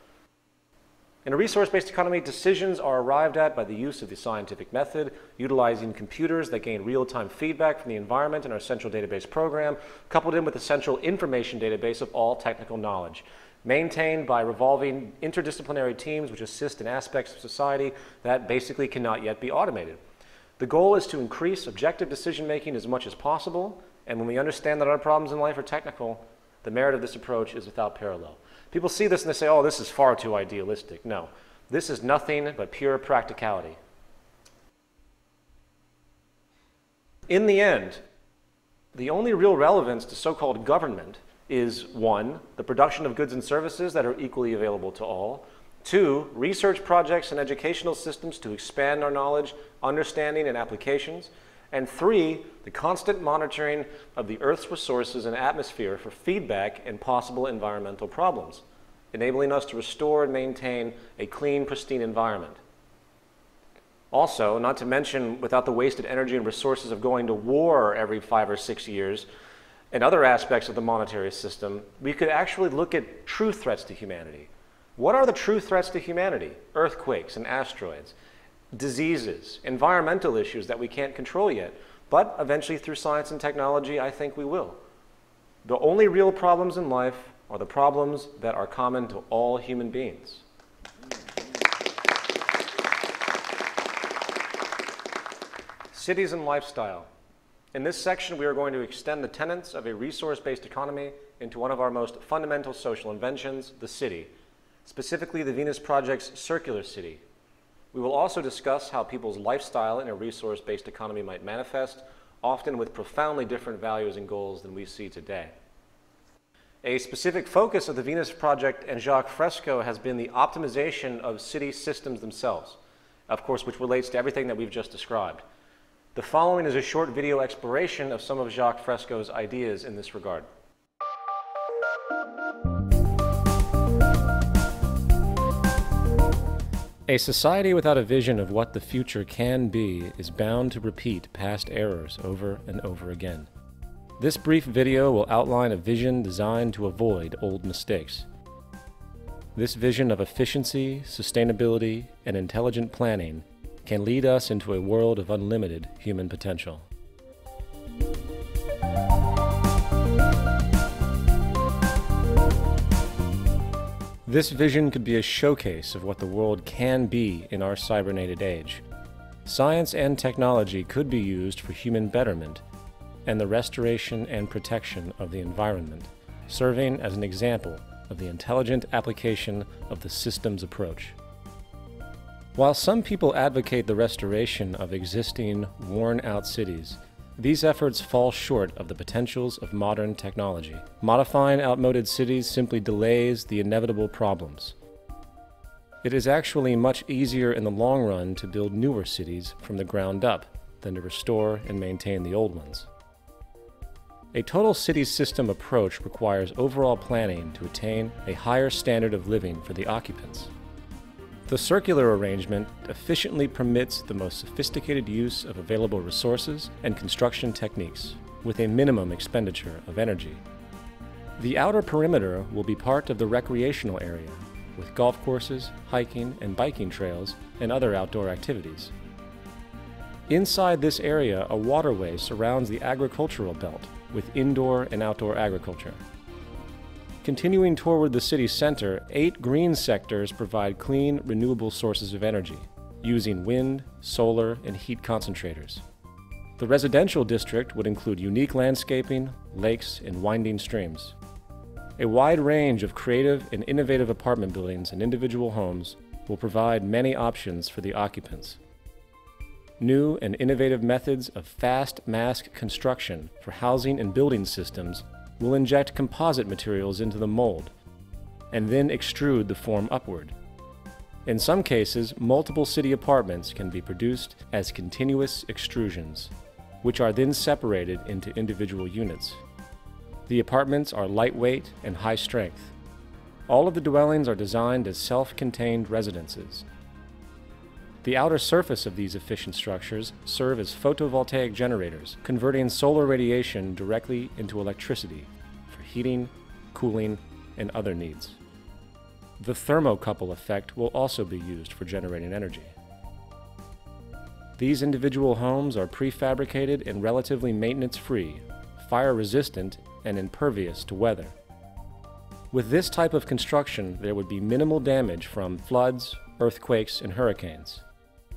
In a resource-based economy, decisions are arrived at by the use of the scientific method, utilizing computers that gain real-time feedback from the environment in our central database program, coupled in with the central information database of all technical knowledge, maintained by revolving interdisciplinary teams which assist in aspects of society that basically cannot yet be automated. The goal is to increase objective decision-making as much as possible, and when we understand that our problems in life are technical, the merit of this approach is without parallel. People see this and they say, oh, this is far too idealistic. No, this is nothing but pure practicality. In the end, the only real relevance to so-called government is 1, the production of goods and services that are equally available to all, 2, research projects and educational systems to expand our knowledge, understanding, and applications, and 3, the constant monitoring of the Earth's resources and atmosphere for feedback and possible environmental problems, enabling us to restore and maintain a clean, pristine environment. Also, not to mention, without the wasted energy and resources of going to war every 5 or 6 years, and other aspects of the monetary system, we could actually look at true threats to humanity. What are the true threats to humanity? Earthquakes and asteroids, diseases, environmental issues that we can't control yet, but eventually through science and technology, I think we will. The only real problems in life are the problems that are common to all human beings. Cities and lifestyle. In this section, we are going to extend the tenets of a resource-based economy into one of our most fundamental social inventions, the city, specifically the Venus Project's circular city. We will also discuss how people's lifestyle in a resource-based economy might manifest, often with profoundly different values and goals than we see today. A specific focus of the Venus Project and Jacques Fresco has been the optimization of city systems themselves, of course, which relates to everything that we've just described. The following is a short video exploration of some of Jacques Fresco's ideas in this regard. A society without a vision of what the future can be is bound to repeat past errors over and over again. This brief video will outline a vision designed to avoid old mistakes. This vision of efficiency, sustainability, and intelligent planning can lead us into a world of unlimited human potential. This vision could be a showcase of what the world can be in our cybernated age. Science and technology could be used for human betterment and the restoration and protection of the environment, serving as an example of the intelligent application of the systems approach. While some people advocate the restoration of existing, worn-out cities, these efforts fall short of the potentials of modern technology. Modifying outmoded cities simply delays the inevitable problems. It is actually much easier in the long run to build newer cities from the ground up than to restore and maintain the old ones. A total city system approach requires overall planning to attain a higher standard of living for the occupants. The circular arrangement efficiently permits the most sophisticated use of available resources and construction techniques, with a minimum expenditure of energy. The outer perimeter will be part of the recreational area, with golf courses, hiking and biking trails, and other outdoor activities. Inside this area, a waterway surrounds the agricultural belt, with indoor and outdoor agriculture. Continuing toward the city center, 8 green sectors provide clean, renewable sources of energy, using wind, solar, and heat concentrators. The residential district would include unique landscaping, lakes, and winding streams. A wide range of creative and innovative apartment buildings and individual homes will provide many options for the occupants. New and innovative methods of fast mass construction for housing and building systems will inject composite materials into the mold and then extrude the form upward. In some cases, multiple city apartments can be produced as continuous extrusions, which are then separated into individual units. The apartments are lightweight and high strength. All of the dwellings are designed as self-contained residences. The outer surface of these efficient structures serve as photovoltaic generators, converting solar radiation directly into electricity for heating, cooling, and other needs. The thermocouple effect will also be used for generating energy. These individual homes are prefabricated and relatively maintenance-free, fire-resistant, and impervious to weather. With this type of construction, there would be minimal damage from floods, earthquakes, and hurricanes.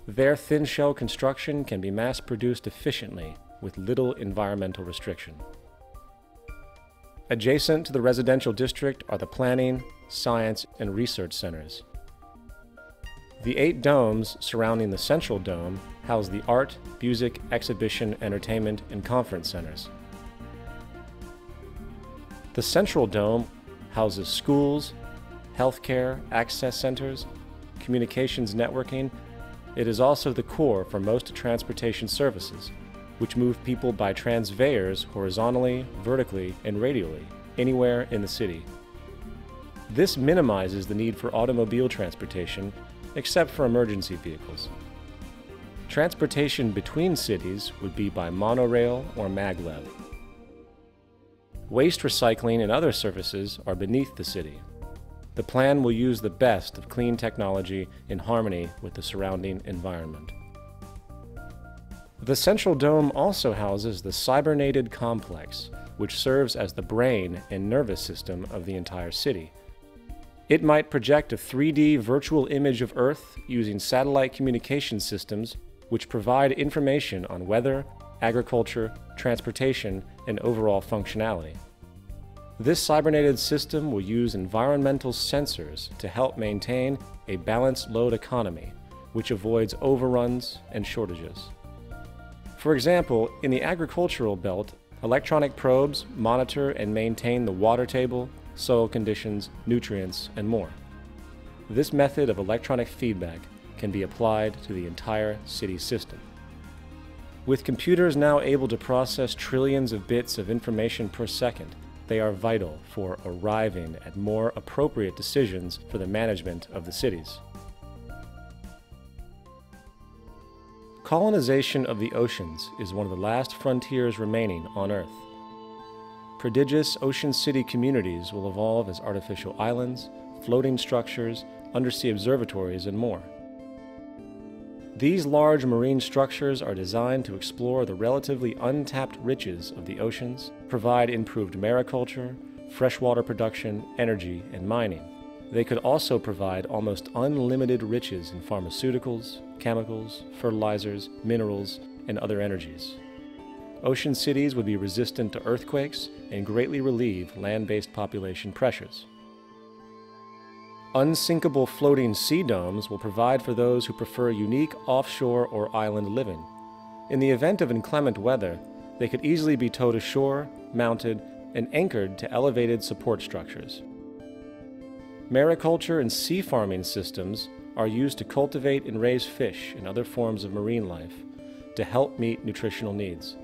Their thin shell construction can be mass-produced efficiently with little environmental restriction. Adjacent to the residential district are the planning, science, and research centers. The 8 domes surrounding the central dome house the art, music, exhibition, entertainment, and conference centers. The central dome houses schools, healthcare, access centers, communications networking. It is also the core for most transportation services, which move people by transveyors horizontally, vertically, and radially, anywhere in the city. This minimizes the need for automobile transportation, except for emergency vehicles. Transportation between cities would be by monorail or maglev. Waste recycling and other services are beneath the city. The plan will use the best of clean technology in harmony with the surrounding environment. The Central Dome also houses the cybernated complex, which serves as the brain and nervous system of the entire city. It might project a 3D virtual image of Earth using satellite communication systems which provide information on weather, agriculture, transportation, and overall functionality. This cybernated system will use environmental sensors to help maintain a balanced load economy, which avoids overruns and shortages. For example, in the agricultural belt, electronic probes monitor and maintain the water table, soil conditions, nutrients, and more. This method of electronic feedback can be applied to the entire city system. With computers now able to process trillions of bits of information per second, they are vital for arriving at more appropriate decisions for the management of the cities. Colonization of the oceans is one of the last frontiers remaining on Earth. Prodigious ocean city communities will evolve as artificial islands, floating structures, undersea observatories, and more. These large marine structures are designed to explore the relatively untapped riches of the oceans, provide improved mariculture, freshwater production, energy, and mining. They could also provide almost unlimited riches in pharmaceuticals, chemicals, fertilizers, minerals, and other energies. Ocean cities would be resistant to earthquakes and greatly relieve land-based population pressures. Unsinkable floating sea domes will provide for those who prefer unique offshore or island living. In the event of inclement weather, they could easily be towed ashore, mounted, and anchored to elevated support structures. Mariculture and sea farming systems are used to cultivate and raise fish and other forms of marine life to help meet nutritional needs.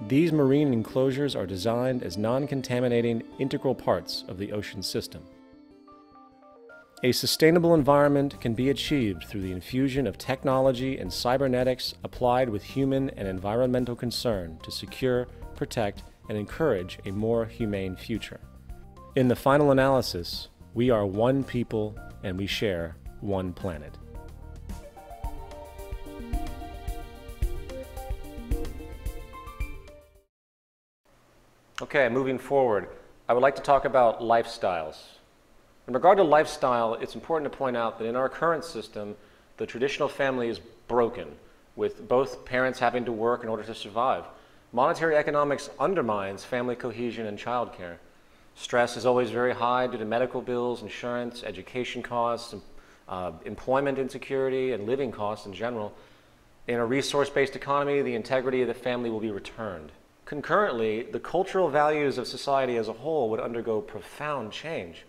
These marine enclosures are designed as non-contaminating integral parts of the ocean system. A sustainable environment can be achieved through the infusion of technology and cybernetics applied with human and environmental concern to secure, protect, and encourage a more humane future. In the final analysis, we are one people and we share one planet. Okay, moving forward, I would like to talk about lifestyles. In regard to lifestyle, it's important to point out that in our current system, the traditional family is broken, with both parents having to work in order to survive. Monetary economics undermines family cohesion and childcare. Stress is always very high due to medical bills, insurance, education costs, employment insecurity, and living costs in general. In a resource-based economy, the integrity of the family will be returned. Concurrently, the cultural values of society as a whole would undergo profound change.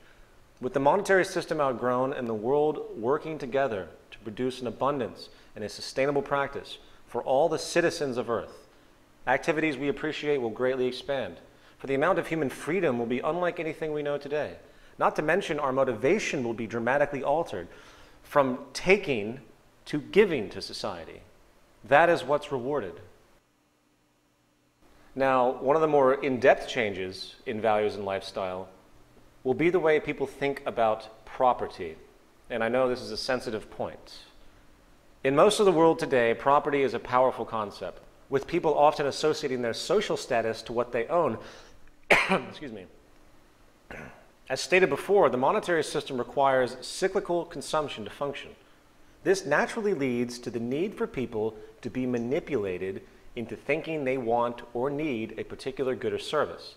With the monetary system outgrown and the world working together to produce an abundance and a sustainable practice for all the citizens of Earth, activities we appreciate will greatly expand. For the amount of human freedom will be unlike anything we know today. Not to mention our motivation will be dramatically altered from taking to giving to society. That is what's rewarded. Now, one of the more in-depth changes in values and lifestyle will be the way people think about property. And I know this is a sensitive point. In most of the world today, property is a powerful concept, with people often associating their social status to what they own. Excuse me. As stated before, the monetary system requires cyclical consumption to function. This naturally leads to the need for people to be manipulated into thinking they want or need a particular good or service.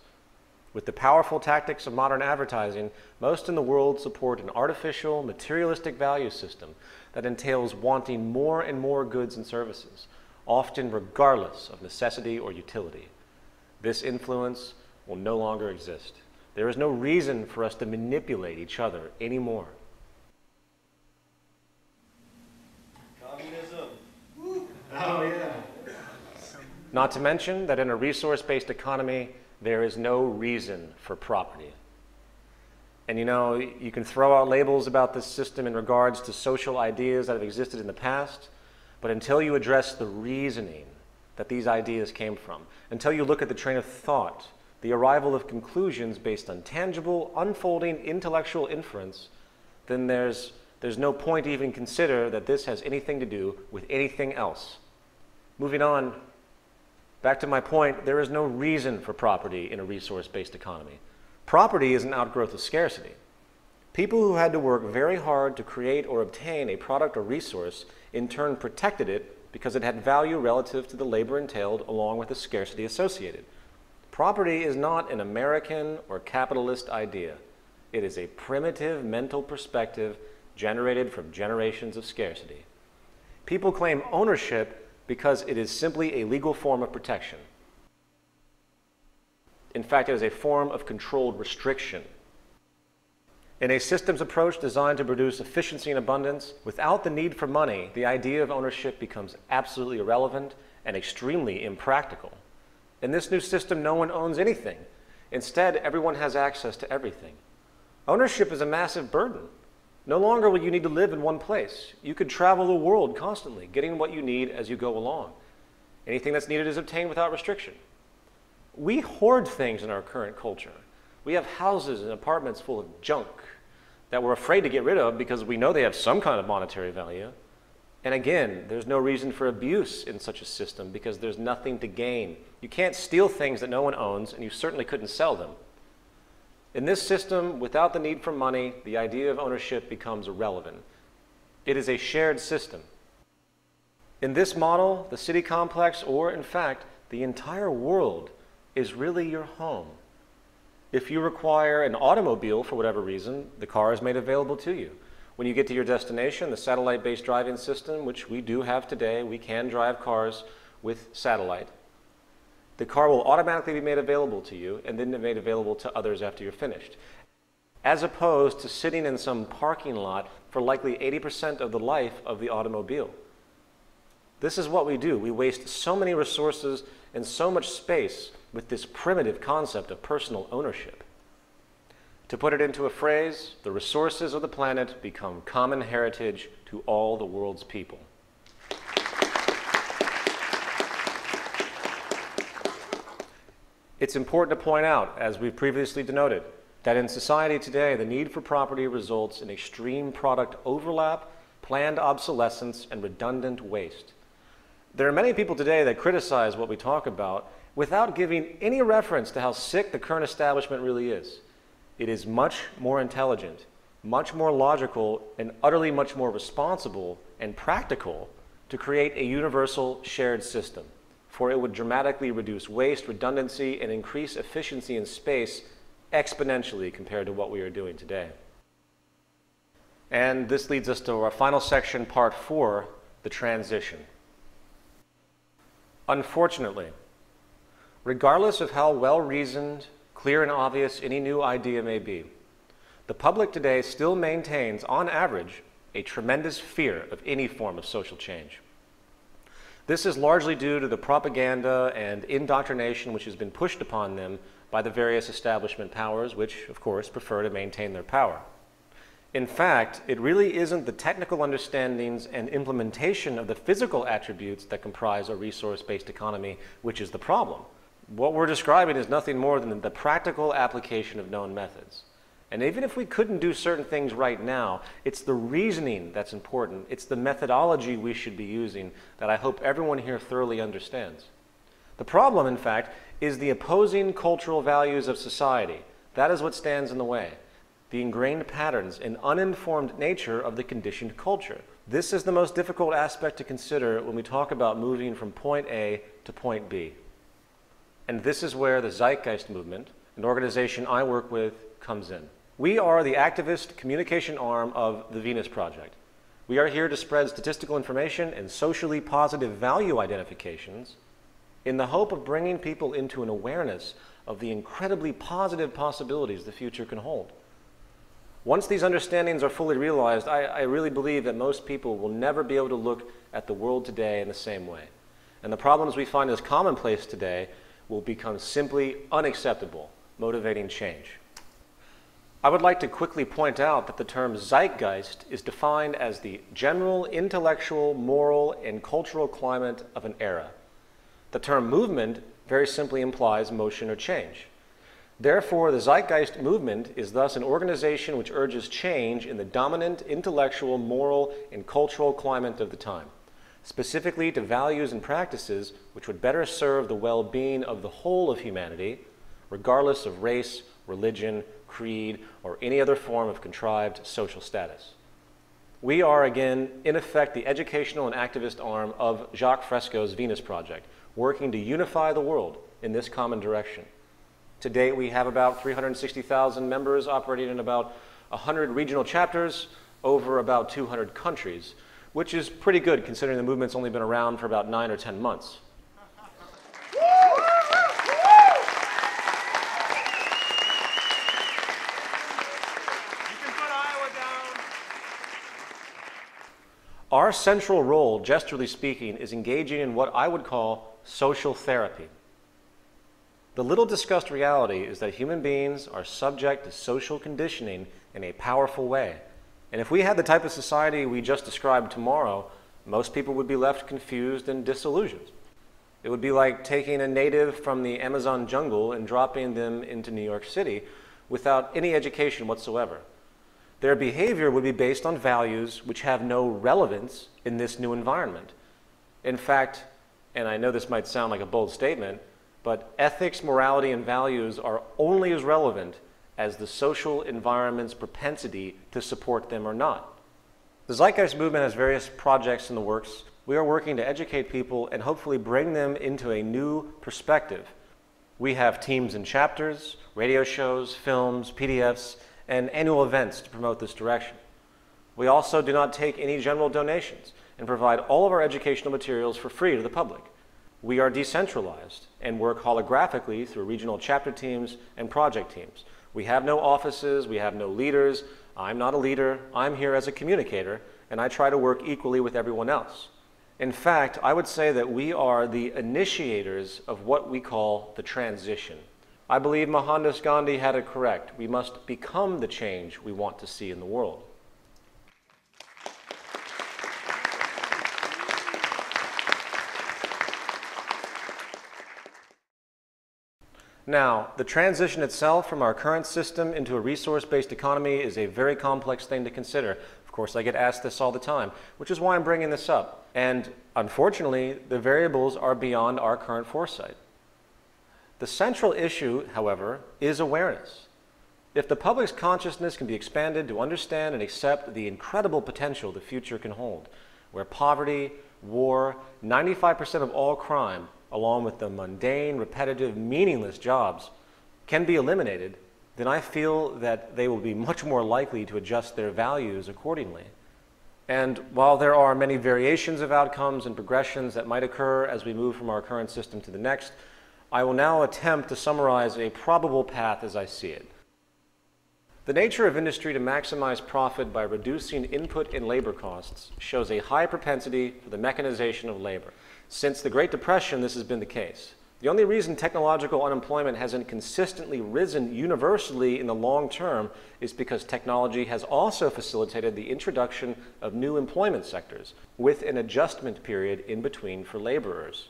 With the powerful tactics of modern advertising, most in the world support an artificial, materialistic value system that entails wanting more and more goods and services, often regardless of necessity or utility. This influence will no longer exist. There is no reason for us to manipulate each other anymore. Communism. Oh, yeah. Not to mention that in a resource-based economy, there is no reason for property. And you know, you can throw out labels about this system in regards to social ideas that have existed in the past, but until you address the reasoning that these ideas came from, until you look at the train of thought, the arrival of conclusions based on tangible, unfolding intellectual inference, then there's no point to even consider that this has anything to do with anything else. Moving on, back to my point, there is no reason for property in a resource-based economy. Property is an outgrowth of scarcity. People who had to work very hard to create or obtain a product or resource in turn protected it because it had value relative to the labor entailed along with the scarcity associated. Property is not an American or capitalist idea. It is a primitive mental perspective generated from generations of scarcity. People claim ownership because it is simply a legal form of protection. In fact, it is a form of controlled restriction. In a systems approach designed to produce efficiency and abundance, without the need for money, the idea of ownership becomes absolutely irrelevant and extremely impractical. In this new system, no one owns anything. Instead, everyone has access to everything. Ownership is a massive burden. No longer will you need to live in one place. You could travel the world constantly, getting what you need as you go along. Anything that's needed is obtained without restriction. We hoard things in our current culture. We have houses and apartments full of junk that we're afraid to get rid of because we know they have some kind of monetary value. And again, there's no reason for abuse in such a system because there's nothing to gain. You can't steal things that no one owns, and you certainly couldn't sell them. In this system, without the need for money, the idea of ownership becomes irrelevant. It is a shared system. In this model, the city complex, or in fact, the entire world, is really your home. If you require an automobile for whatever reason, the car is made available to you. When you get to your destination, the satellite-based driving system, which we do have today, we can drive cars with satellite. The car will automatically be made available to you and then made available to others after you're finished, as opposed to sitting in some parking lot for likely 80% of the life of the automobile. This is what we do. We waste so many resources and so much space with this primitive concept of personal ownership. To put it into a phrase, the resources of the planet become common heritage to all the world's people. It's important to point out, as we've previously denoted, that in society today, the need for property results in extreme product overlap, planned obsolescence, and redundant waste. There are many people today that criticize what we talk about without giving any reference to how sick the current establishment really is. It is much more intelligent, much more logical, and utterly much more responsible and practical to create a universal shared system, for it would dramatically reduce waste, redundancy, and increase efficiency in space exponentially compared to what we are doing today. And this leads us to our final section, part 4, the transition. Unfortunately, regardless of how well-reasoned, clear and obvious any new idea may be, the public today still maintains, on average, a tremendous fear of any form of social change. This is largely due to the propaganda and indoctrination which has been pushed upon them by the various establishment powers, which, of course, prefer to maintain their power. In fact, it really isn't the technical understandings and implementation of the physical attributes that comprise a resource-based economy which is the problem. What we're describing is nothing more than the practical application of known methods. And even if we couldn't do certain things right now, it's the reasoning that's important. It's the methodology we should be using that I hope everyone here thoroughly understands. The problem, in fact, is the opposing cultural values of society. That is what stands in the way. The ingrained patterns and uninformed nature of the conditioned culture. This is the most difficult aspect to consider when we talk about moving from point A to point B. And this is where the Zeitgeist movement, an organization I work with, comes in. We are the activist communication arm of the Venus Project. We are here to spread statistical information and socially positive value identifications in the hope of bringing people into an awareness of the incredibly positive possibilities the future can hold. Once these understandings are fully realized, I really believe that most people will never be able to look at the world today in the same way. And the problems we find as commonplace today will become simply unacceptable, motivating change. I would like to quickly point out that the term Zeitgeist is defined as the general intellectual, moral, and cultural climate of an era. The term movement very simply implies motion or change. Therefore, the Zeitgeist movement is thus an organization which urges change in the dominant intellectual, moral, and cultural climate of the time, specifically to values and practices which would better serve the well-being of the whole of humanity, regardless of race, religion, creed, or any other form of contrived social status. We are, again, in effect, the educational and activist arm of Jacques Fresco's Venus Project, working to unify the world in this common direction. To date, we have about 360,000 members operating in about 100 regional chapters over about 200 countries, which is pretty good considering the movement's only been around for about 9 or 10 months. Our central role, gesturally speaking, is engaging in what I would call social therapy. The little discussed reality is that human beings are subject to social conditioning in a powerful way. And if we had the type of society we just described tomorrow, most people would be left confused and disillusioned. It would be like taking a native from the Amazon jungle and dropping them into New York City without any education whatsoever. Their behavior would be based on values which have no relevance in this new environment. In fact, and I know this might sound like a bold statement, but ethics, morality, and values are only as relevant as the social environment's propensity to support them or not. The Zeitgeist movement has various projects in the works. We are working to educate people and hopefully bring them into a new perspective. We have teams and chapters, radio shows, films, PDFs, and annual events to promote this direction. We also do not take any general donations and provide all of our educational materials for free to the public. We are decentralized and work holographically through regional chapter teams and project teams. We have no offices, we have no leaders. I'm not a leader, I'm here as a communicator, and I try to work equally with everyone else. In fact, I would say that we are the initiators of what we call the transition. I believe Mohandas Gandhi had it correct. We must become the change we want to see in the world. Now, the transition itself from our current system into a resource-based economy is a very complex thing to consider. Of course, I get asked this all the time, which is why I'm bringing this up. And unfortunately, the variables are beyond our current foresight. The central issue, however, is awareness. If the public's consciousness can be expanded to understand and accept the incredible potential the future can hold, where poverty, war, 95% of all crime, along with the mundane, repetitive, meaningless jobs, can be eliminated, then I feel that they will be much more likely to adjust their values accordingly. And while there are many variations of outcomes and progressions that might occur as we move from our current system to the next, I will now attempt to summarize a probable path as I see it. The nature of industry to maximize profit by reducing input and labor costs shows a high propensity for the mechanization of labor. Since the Great Depression, this has been the case. The only reason technological unemployment hasn't consistently risen universally in the long term is because technology has also facilitated the introduction of new employment sectors with an adjustment period in between for laborers.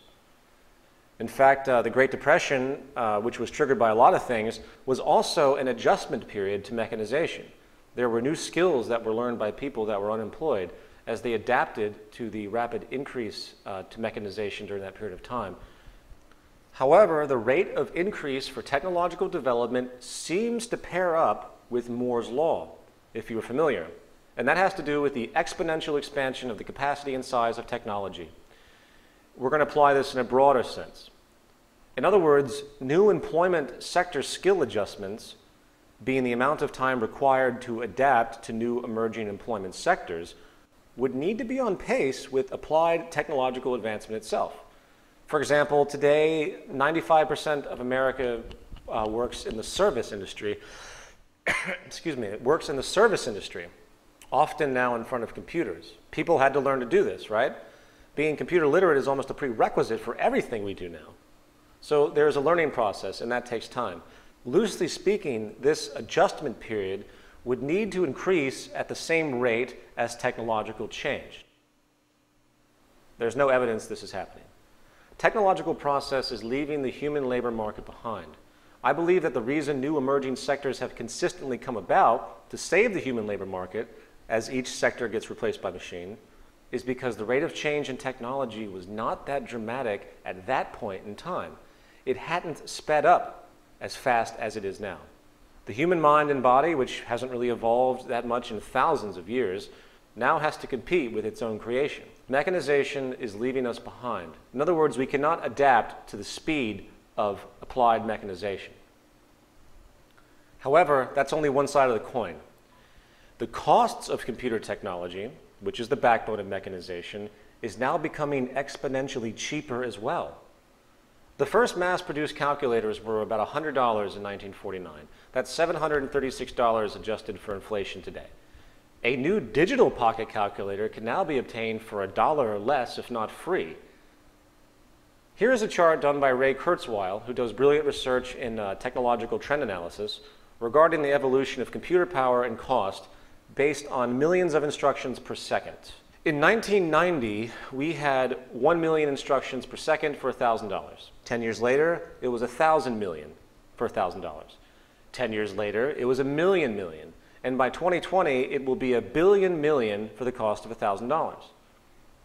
In fact, the Great Depression, which was triggered by a lot of things, was also an adjustment period to mechanization. There were new skills that were learned by people that were unemployed as they adapted to the rapid increase to mechanization during that period of time. However, the rate of increase for technological development seems to pair up with Moore's law, if you are familiar. And that has to do with the exponential expansion of the capacity and size of technology. We're going to apply this in a broader sense. In other words, new employment sector skill adjustments, being the amount of time required to adapt to new emerging employment sectors, would need to be on pace with applied technological advancement itself. For example, today, 95% of America works in the service industry. Excuse me, it works in the service industry, often now in front of computers. People had to learn to do this, right? Being computer literate is almost a prerequisite for everything we do now. So there's a learning process, and that takes time. Loosely speaking, this adjustment period would need to increase at the same rate as technological change. There's no evidence this is happening. Technological process is leaving the human labor market behind. I believe that the reason new emerging sectors have consistently come about to save the human labor market as each sector gets replaced by machine is because the rate of change in technology was not that dramatic at that point in time. It hadn't sped up as fast as it is now. The human mind and body, which hasn't really evolved that much in thousands of years, now has to compete with its own creation. Mechanization is leaving us behind. In other words, we cannot adapt to the speed of applied mechanization. However, that's only one side of the coin. The costs of computer technology, which is the backbone of mechanization, is now becoming exponentially cheaper as well. The first mass-produced calculators were about $100 in 1949. That's $736 adjusted for inflation today. A new digital pocket calculator can now be obtained for $1 or less, if not free. Here is a chart done by Ray Kurzweil, who does brilliant research in technological trend analysis regarding the evolution of computer power and cost based on millions of instructions per second. In 1990, we had 1 million instructions per second for $1,000. 10 years later, it was 1,000 million for $1,000. 10 years later, it was 1 million million. And by 2020, it will be 1 billion million for the cost of $1,000.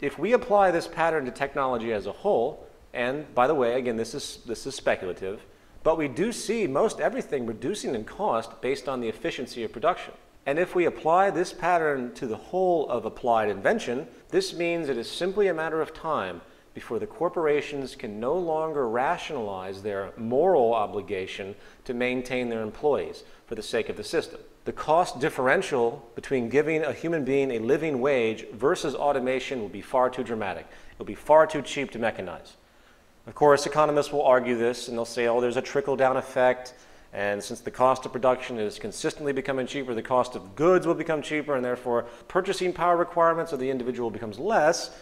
If we apply this pattern to technology as a whole, and by the way, again, this is speculative, but we do see most everything reducing in cost based on the efficiency of production. And if we apply this pattern to the whole of applied invention, this means it is simply a matter of time before the corporations can no longer rationalize their moral obligation to maintain their employees for the sake of the system. The cost differential between giving a human being a living wage versus automation will be far too dramatic. It will be far too cheap to mechanize. Of course, economists will argue this, and they'll say, oh, there's a trickle-down effect, and since the cost of production is consistently becoming cheaper, the cost of goods will become cheaper, and therefore purchasing power requirements of the individual becomes less.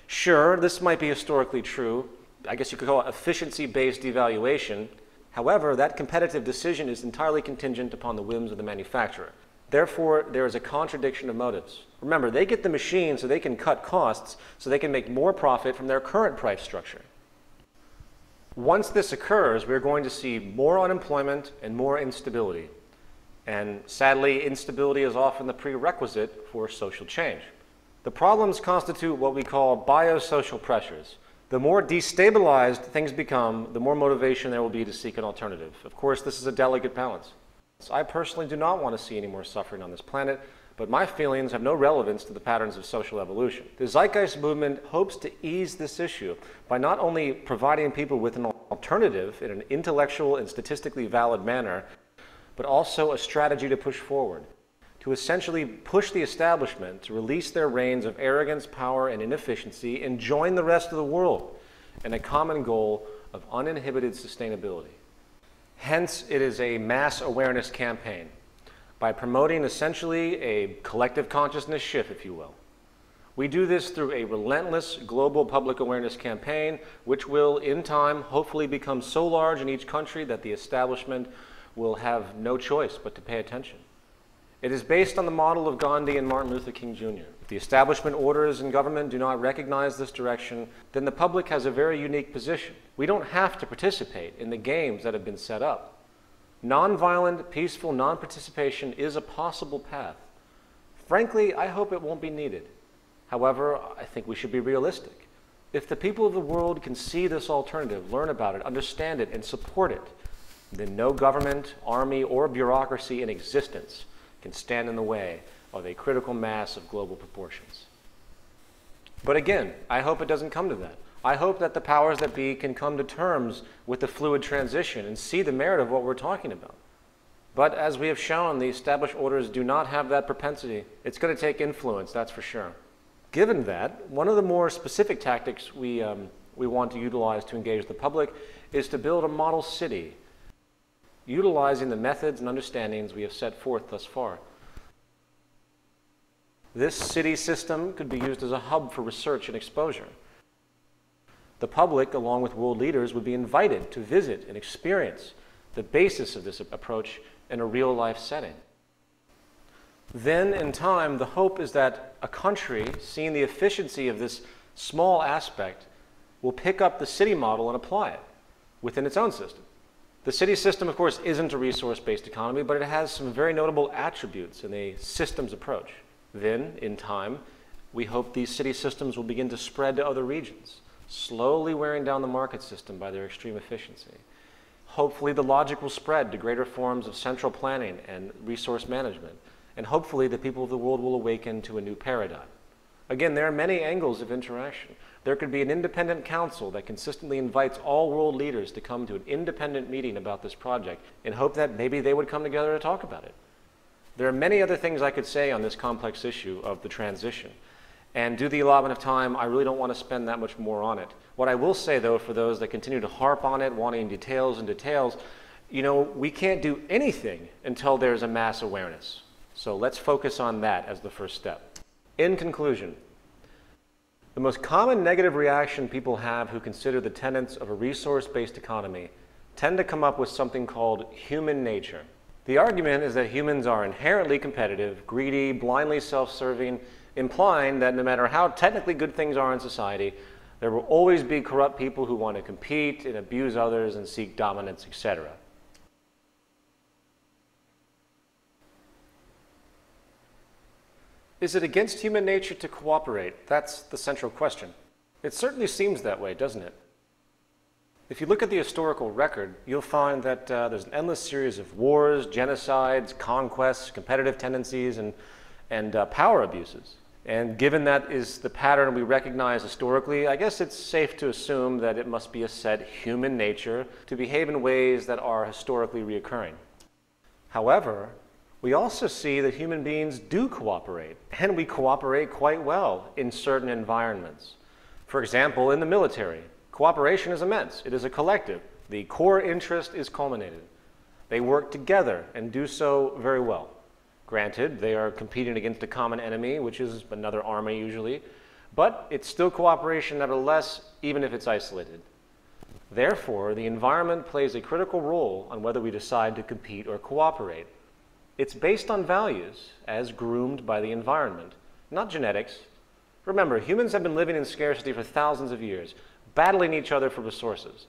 Sure, this might be historically true. I guess you could call it efficiency-based devaluation. However, that competitive decision is entirely contingent upon the whims of the manufacturer. Therefore, there is a contradiction of motives. Remember, they get the machine so they can cut costs, so they can make more profit from their current price structure. Once this occurs, we're going to see more unemployment and more instability. And sadly, instability is often the prerequisite for social change. The problems constitute what we call biosocial pressures. The more destabilized things become, the more motivation there will be to seek an alternative. Of course, this is a delicate balance. I personally do not want to see any more suffering on this planet, but my feelings have no relevance to the patterns of social evolution. The Zeitgeist movement hopes to ease this issue by not only providing people with an alternative in an intellectual and statistically valid manner, but also a strategy to push forward, to essentially push the establishment to release their reins of arrogance, power, and inefficiency and join the rest of the world in a common goal of uninhibited sustainability. Hence, it is a mass awareness campaign by promoting essentially a collective consciousness shift, if you will. We do this through a relentless global public awareness campaign, which will, in time, hopefully become so large in each country that the establishment will have no choice but to pay attention. It is based on the model of Gandhi and Martin Luther King Jr. If the establishment orders and government do not recognize this direction, then the public has a very unique position. We don't have to participate in the games that have been set up. Nonviolent, peaceful non-participation is a possible path. Frankly, I hope it won't be needed. However, I think we should be realistic. If the people of the world can see this alternative, learn about it, understand it, and support it, then no government, army, or bureaucracy in existence can stand in the way of a critical mass of global proportions. But again, I hope it doesn't come to that. I hope that the powers that be can come to terms with the fluid transition and see the merit of what we're talking about. But as we have shown, the established orders do not have that propensity. It's going to take influence, that's for sure. Given that, one of the more specific tactics we want to utilize to engage the public is to build a model city, utilizing the methods and understandings we have set forth thus far. This city system could be used as a hub for research and exposure. The public, along with world leaders, would be invited to visit and experience the basis of this approach in a real-life setting. Then, in time, the hope is that a country, seeing the efficiency of this small aspect, will pick up the city model and apply it within its own system. The city system, of course, isn't a resource-based economy, but it has some very notable attributes in a systems approach. Then, in time, we hope these city systems will begin to spread to other regions, slowly wearing down the market system by their extreme efficiency. Hopefully, the logic will spread to greater forms of central planning and resource management, and hopefully the people of the world will awaken to a new paradigm. Again, there are many angles of interaction. There could be an independent council that consistently invites all world leaders to come to an independent meeting about this project in hope that maybe they would come together to talk about it. There are many other things I could say on this complex issue of the transition. And due to the allotment of time, I really don't want to spend that much more on it. What I will say, though, for those that continue to harp on it, wanting details and details, we can't do anything until there's a mass awareness. So let's focus on that as the first step. In conclusion, the most common negative reaction people have who consider the tenets of a resource-based economy tend to come up with something called human nature. The argument is that humans are inherently competitive, greedy, blindly self-serving, implying that no matter how technically good things are in society, there will always be corrupt people who want to compete and abuse others and seek dominance, etc. Is it against human nature to cooperate? That's the central question. It certainly seems that way, doesn't it? If you look at the historical record, you'll find that there's an endless series of wars, genocides, conquests, competitive tendencies, and power abuses. And given that is the pattern we recognize historically, I guess it's safe to assume that it must be a set human nature to behave in ways that are historically reoccurring. However, we also see that human beings do cooperate, and we cooperate quite well in certain environments. For example, in the military, cooperation is immense. It is a collective. The core interest is culminated. They work together and do so very well. Granted, they are competing against a common enemy, which is another army usually, but it's still cooperation nevertheless, even if it's isolated. Therefore, the environment plays a critical role on whether we decide to compete or cooperate. It's based on values as groomed by the environment, not genetics. Remember, humans have been living in scarcity for thousands of years, battling each other for resources.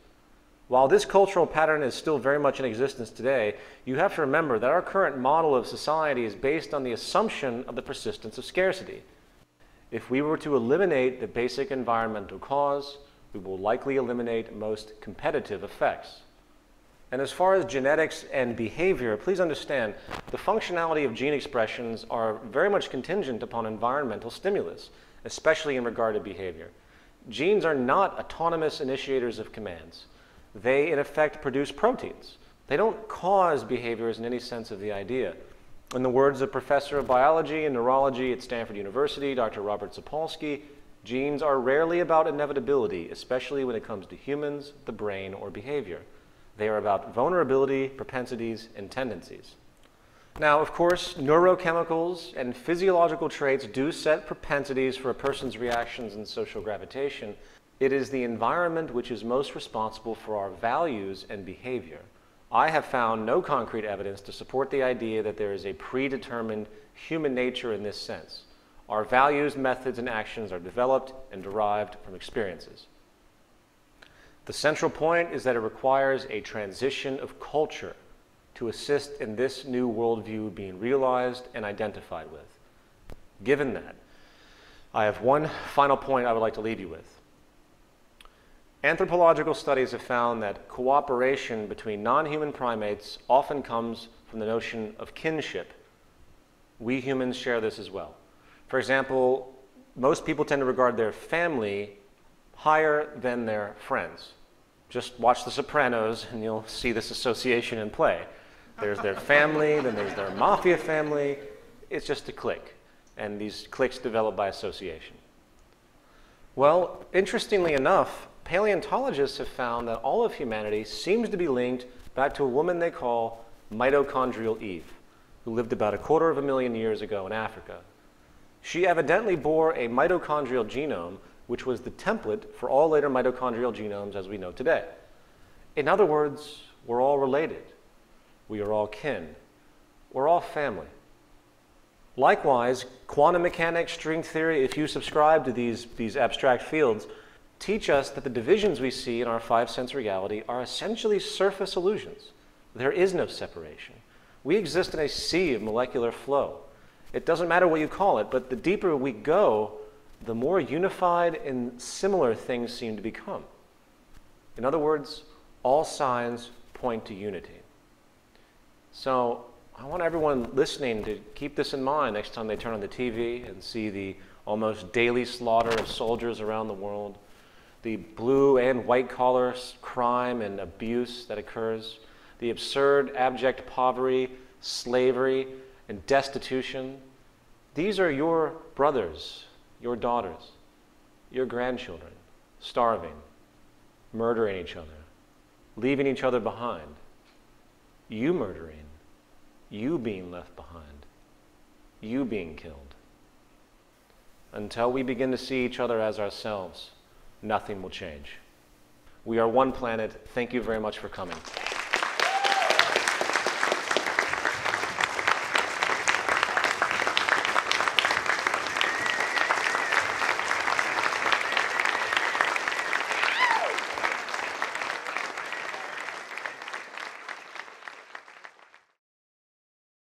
While this cultural pattern is still very much in existence today, you have to remember that our current model of society is based on the assumption of the persistence of scarcity. If we were to eliminate the basic environmental cause, we will likely eliminate most competitive effects. And as far as genetics and behavior, please understand the functionality of gene expressions are very much contingent upon environmental stimulus, especially in regard to behavior. Genes are not autonomous initiators of commands. They, in effect, produce proteins. They don't cause behaviors in any sense of the idea. In the words of Professor of Biology and Neurology at Stanford University, Dr. Robert Sapolsky, genes are rarely about inevitability, especially when it comes to humans, the brain, or behavior. They are about vulnerability, propensities, and tendencies. Now, of course, neurochemicals and physiological traits do set propensities for a person's reactions and social gravitation. It is the environment which is most responsible for our values and behavior. I have found no concrete evidence to support the idea that there is a predetermined human nature in this sense. Our values, methods, and actions are developed and derived from experiences. The central point is that it requires a transition of culture to assist in this new worldview being realized and identified with. Given that, I have one final point I would like to leave you with. Anthropological studies have found that cooperation between non-human primates often comes from the notion of kinship. We humans share this as well. For example, most people tend to regard their family higher than their friends. Just watch The Sopranos and you'll see this association in play. There's their family, then there's their mafia family. It's just a clique, and these cliques develop by association. Well, interestingly enough, paleontologists have found that all of humanity seems to be linked back to a woman they call mitochondrial Eve, who lived about 250,000 years ago in Africa. She evidently bore a mitochondrial genome, which was the template for all later mitochondrial genomes as we know today. In other words, we're all related. We are all kin. We're all family. Likewise, quantum mechanics, string theory, if you subscribe to these abstract fields, teach us that the divisions we see in our five-sense reality are essentially surface illusions. There is no separation. We exist in a sea of molecular flow. It doesn't matter what you call it, but the deeper we go, the more unified and similar things seem to become. In other words, all signs point to unity. So I want everyone listening to keep this in mind next time they turn on the TV and see the almost daily slaughter of soldiers around the world, the blue and white collar crime and abuse that occurs, the absurd, abject poverty, slavery, and destitution. These are your brothers, your daughters, your grandchildren, starving, murdering each other, leaving each other behind, you murdering, you being left behind, you being killed. Until we begin to see each other as ourselves, nothing will change. We are one planet. Thank you very much for coming.